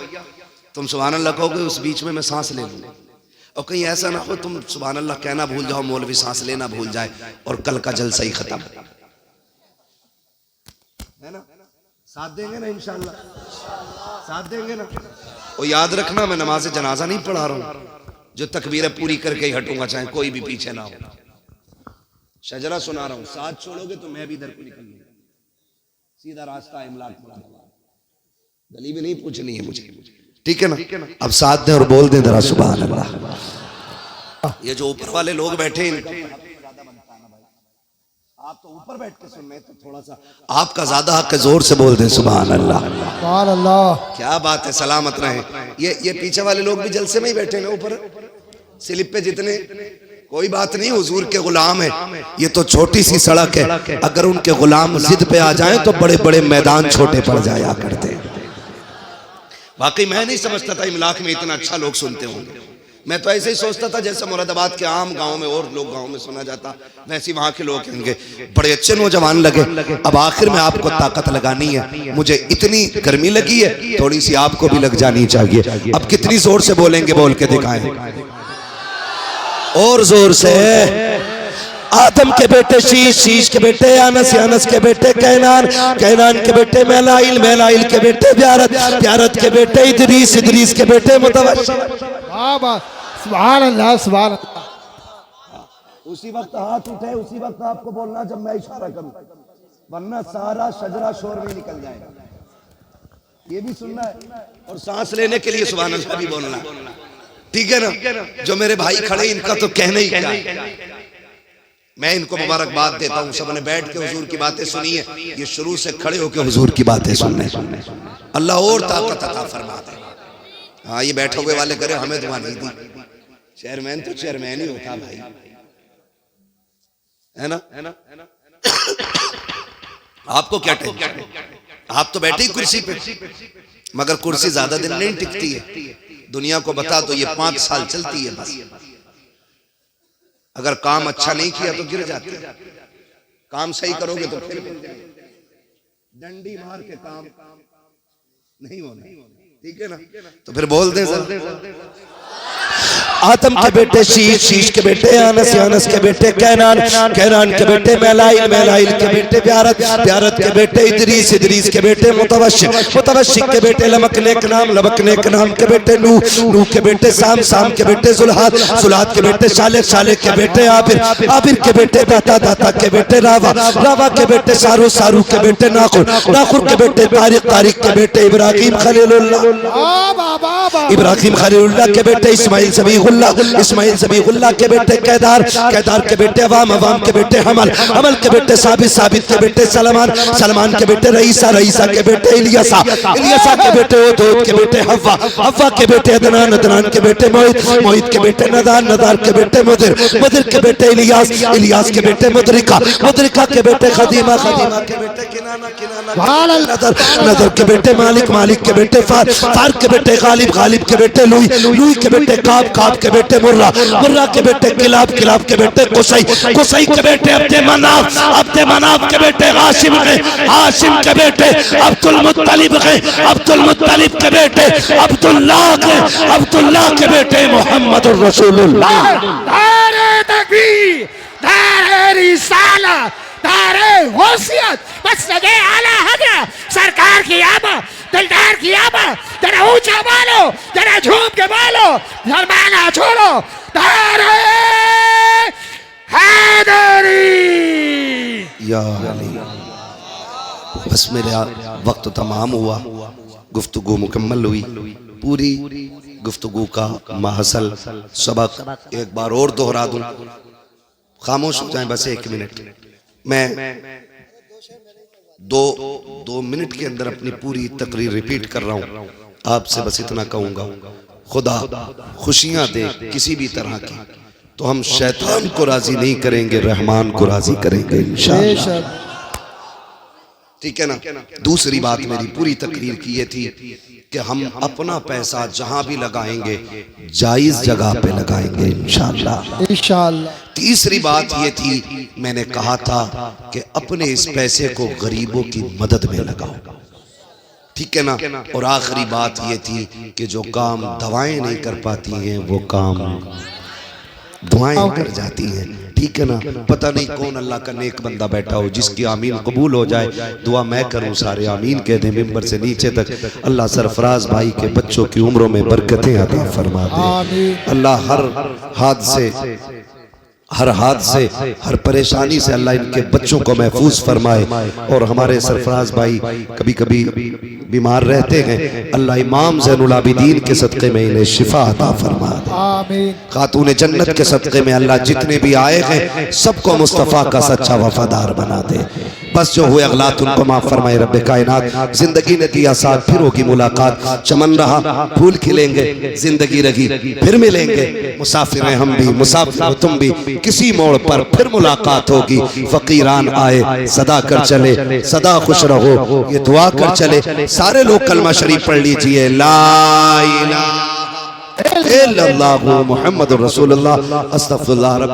तुम सुभान अल्लाह कहोगे उस बीच में मैं सांस ले लूं, और कहीं ऐसा ना हो तुम सुभान अल्लाह कहना भूल जाओ, मौलवी सांस लेना भूल जाए और कल का जलसा ही खत्म, है ना? साथ देंगे ना इंशाअल्लाह, साथ देंगे ना? और याद रखना मैं नमाज जनाजा नहीं पढ़ा रहा हूं, जो तकबीरें पूरी करके ही हटूंगा, चाहे कोई भी पीछे ना हो। शजरा सुना रहा हूं, साथ छोड़ोगे तो मैं भी इधर को निकल लूंगा, सीधा रास्ता इमलाक मुरादाबाद, गली भी नहीं पूछनी है मुझे, ठीक है ना? अब साथ दें और बोल दें जरा सुभान अल्लाह। ये जो ऊपर वाले लोग बैठे हैं, आप तो ऊपर बैठ के सुन रहे, तो थोड़ा सा आपका ज्यादा हक है, जोर से बोल दें सुभान अल्लाह। सुभान अल्लाह। क्या बात है, सलामत रहे। ये पीछे वाले लोग भी जलसे में ही बैठे ना, ऊपर स्लिप पे जितने, कोई बात नहीं, हुजूर के गुलाम है, ये तो छोटी सी सड़क है, अगर उनके गुलाम जिद पे आ जाएं तो बड़े बड़े मैदान छोटे पड़ जाया करते हैं। वाकई मैं नहीं समझता था इमलाक में इतना अच्छा लोग सुनते होंगे, मैं तो ऐसे ही सोचता था जैसे मुरादाबाद के आम गांव में और लोग गांव में सुना जाता, वैसे वहां के लोग होंगे। बड़े अच्छे नौजवान लगे। अब आखिर में आपको ताकत लगानी है, मुझे इतनी गर्मी लगी है, थोड़ी सी आपको भी लग जानी चाहिए। अब कितनी जोर से बोलेंगे, बोल के दिखाएं और जोर से। आदम के बेटे शीश, शीश के बेटे अनस, अनस के बेटे कैनान, कैनान के बेटे मेलाइल, मेलाइल के बेटे ब्यारत, ब्यारत के बेटे इदरीस, इदरीस के बेटे मुतवश्शिर। सुभान अल्लाह, सुभान अल्लाह। उसी वक्त हाथ उठे, उसी वक्त आपको बोलना जब मैं इशारा करूं, वरना सारा शजरा शोर में निकल जाएगा। ये भी सुनना है और सांस लेने के लिए सुभान अल्लाह भी बोलना, ठीक है ना? जो मेरे भाई खड़े इनका तो कहना ही क्या है, मैं इनको मुबारकबाद देता हूँ। सबने बैठ के हुजूर की बातें सुनी है, ये शुरू से खड़े होकर हुजूर की बातें सुनने, अल्लाह और ताकत अता फरमा दे। हाँ, ये बैठे हुए वाले करे हमें दुआ नहीं दी, चेयरमैन तो चेयरमैन ही होता भाई, है ना? आपको क्या टेंशन, आप तो बैठे ही कुर्सी पे, मगर कुर्सी ज्यादा दिन नहीं टिकती है। दुनिया को बता तो ये 5 साल चलती है बस, अगर काम अच्छा नहीं किया तो गिर जाते, काम सही करोगे तो फिर डंडी मार के काम नहीं होना, ठीक है ना? तो फिर बोल दें आदम के बेटे शीश, शीश के बेटे अनस, अनस के बेटे कैनान, कैनान के बेटे मेलाइल, मेलाइल के बेटे ब्यारत, ब्यारत के बेटे इदरीस, इदरीस के बेटे मुतवश्शिर, मुतवश्शिर के बेटे लमकनेक नाम, लमकनेक नाम के बेटे नूह, नूह के बेटे साम, साम के बेटे जुल्हाद, जुल्हाद के बेटे शालेक, शालेक के बेटे आबिर, आबिर के बेटे दाता, दाता के बेटे रावा, रावा के बेटे सारू, सारू के बेटे नाखुर, नाखुर के बेटे तारिक, तारिक के बेटे इब्राहिम खलीलुल्लाह, इब्राहिम खलीलुल्लाह के बेटे इस्माइल ज़बीहुल्लाह, इस्माइल ज़बीहुल्लाह के बेटे कैदार, कैदार के बेटे अवाम, अवाम के बेटे हमल, हमल के बेटे साबित, साबित के बेटे सलमान, सलमान के बेटे रईसा, रईसा के बेटे इलियासा, इलियासा के बेटे ओदोद के बेटे हव्वा, हव्वा के बेटे अदनान, अदनान के बेटे मोहित, मोहित के बेटे नदार, नदार के बेटे मुदिर, मुदिर के बेटे इलियास, इलियास के बेटे मुदरिका, मुदरिका के बेटे खदीमा, खदीमा के बेटे किनाना, किनाना नदर, नदर के बेटे मालिक, मालिक के बेटे फार, फार के बेटे गालिब, गालिब के बेटे लुई, लुई के बेटे काब, काब के बेटे मुर्रा, मुर्रा के बेटे किलाब, किलाब के बेटे कुसई, कुसई के बेटे अब्दे मनाफ, अब्दे मनाफ के बेटे हाशिम के, हाशिम के बेटे अब्दुल मुत्तलिब के, अब्दुल मुत्तलिब के बेटे अब्दुल्लाह के, अब्दुल्लाह के बेटे मोहम्मदुर रसूलुल्लाह। नारे तकबीर, नारे रिसालत, नारे वसीयत, मसलक आला हज़रत सरकार की आमद, दिलदार की आमद, जरा ऊंचा बोलो, जरा झूम के बोलो, शर्माना छोड़ो, नारे हैदरी। या अली, बस मेरा वक्त तमाम हुआ, गुफ्तगू मुकम्मल हुई, पूरी गुफ्तगू का महसल सबक एक बार और दोहरा दूं, खामोश हो जाएं बस 1 मिनट। मैं 2 मिनट के अंदर अपनी पूरी तकरीर रिपीट कर रहा हूं, आपसे बस इतना कहूंगा, खुदा खुशियां दे किसी भी तरह की, तो हम शैतान को राजी नहीं करेंगे, रहमान को राजी करेंगे इंशाअल्लाह, ठीक है ना? दूसरी बात मेरी पूरी तकरीर की ये थी कि हम अपना पैसा जहां भी लगाएंगे जायज जगह पे लगाएंगे इंशाअल्लाह। इंशाअल्लाह। तीसरी बात ये थी, मैंने कहा था कि अपने इस पैसे को गरीबों की मदद में लगाओ, ठीक है ना। और आखिरी बात ये थी कि जो काम दवाएं नहीं कर पाती हैं वो काम दुआएं कर जाती हैं, ठीक है ना। पता नहीं कौन अल्लाह का नेक बंदा बैठा हो जिसकी आमीन कबूल हो जाए, दुआ मैं करूं, सारे आमीन कह दें मिंबर से नीचे तक। अल्लाह सरफराज भाई के बच्चों की उम्रों में बरकतें अता फरमा दे। अल्लाह हर हादसे हर परेशानी से अल्लाह इनके बच्चों को महफूज फरमाए। और हमारे सरफराज भाई कभी कभी बीमार रहते हैं, अल्लाह इमाम ज़ैनुल आबिदीन के सदक़े में इन्हें शिफा अता फरमा दे। आमीन। खातून जन्नत के सदक़े में अल्लाह जितने भी आए हैं सबको मुस्तफ़ा का सच्चा वफादार बना दे। बस जो हुए अगलात उनको माफ फरमाए रब्बे कायनात। जिंदगी ने दिया साथ, फिर होगी मुलाकात। चमन रहा फूल खिलेंगे, जिंदगी रही फिर मिलेंगे। मुसाफिर हैं हम भी, मुसाफिर हो तुम भी, किसी मोड़ पर फिर मुलाकात होगी। फकीरान आए सदा कर चले, सदा खुश रहो ये दुआ कर चले। सारे लोग कलमा शरीफ पढ़ लीजिए, ला इलाहा इल्लल्लाहु मुहम्मदुर रसूलुल्लाह, अस्तगफिरुल्लाह।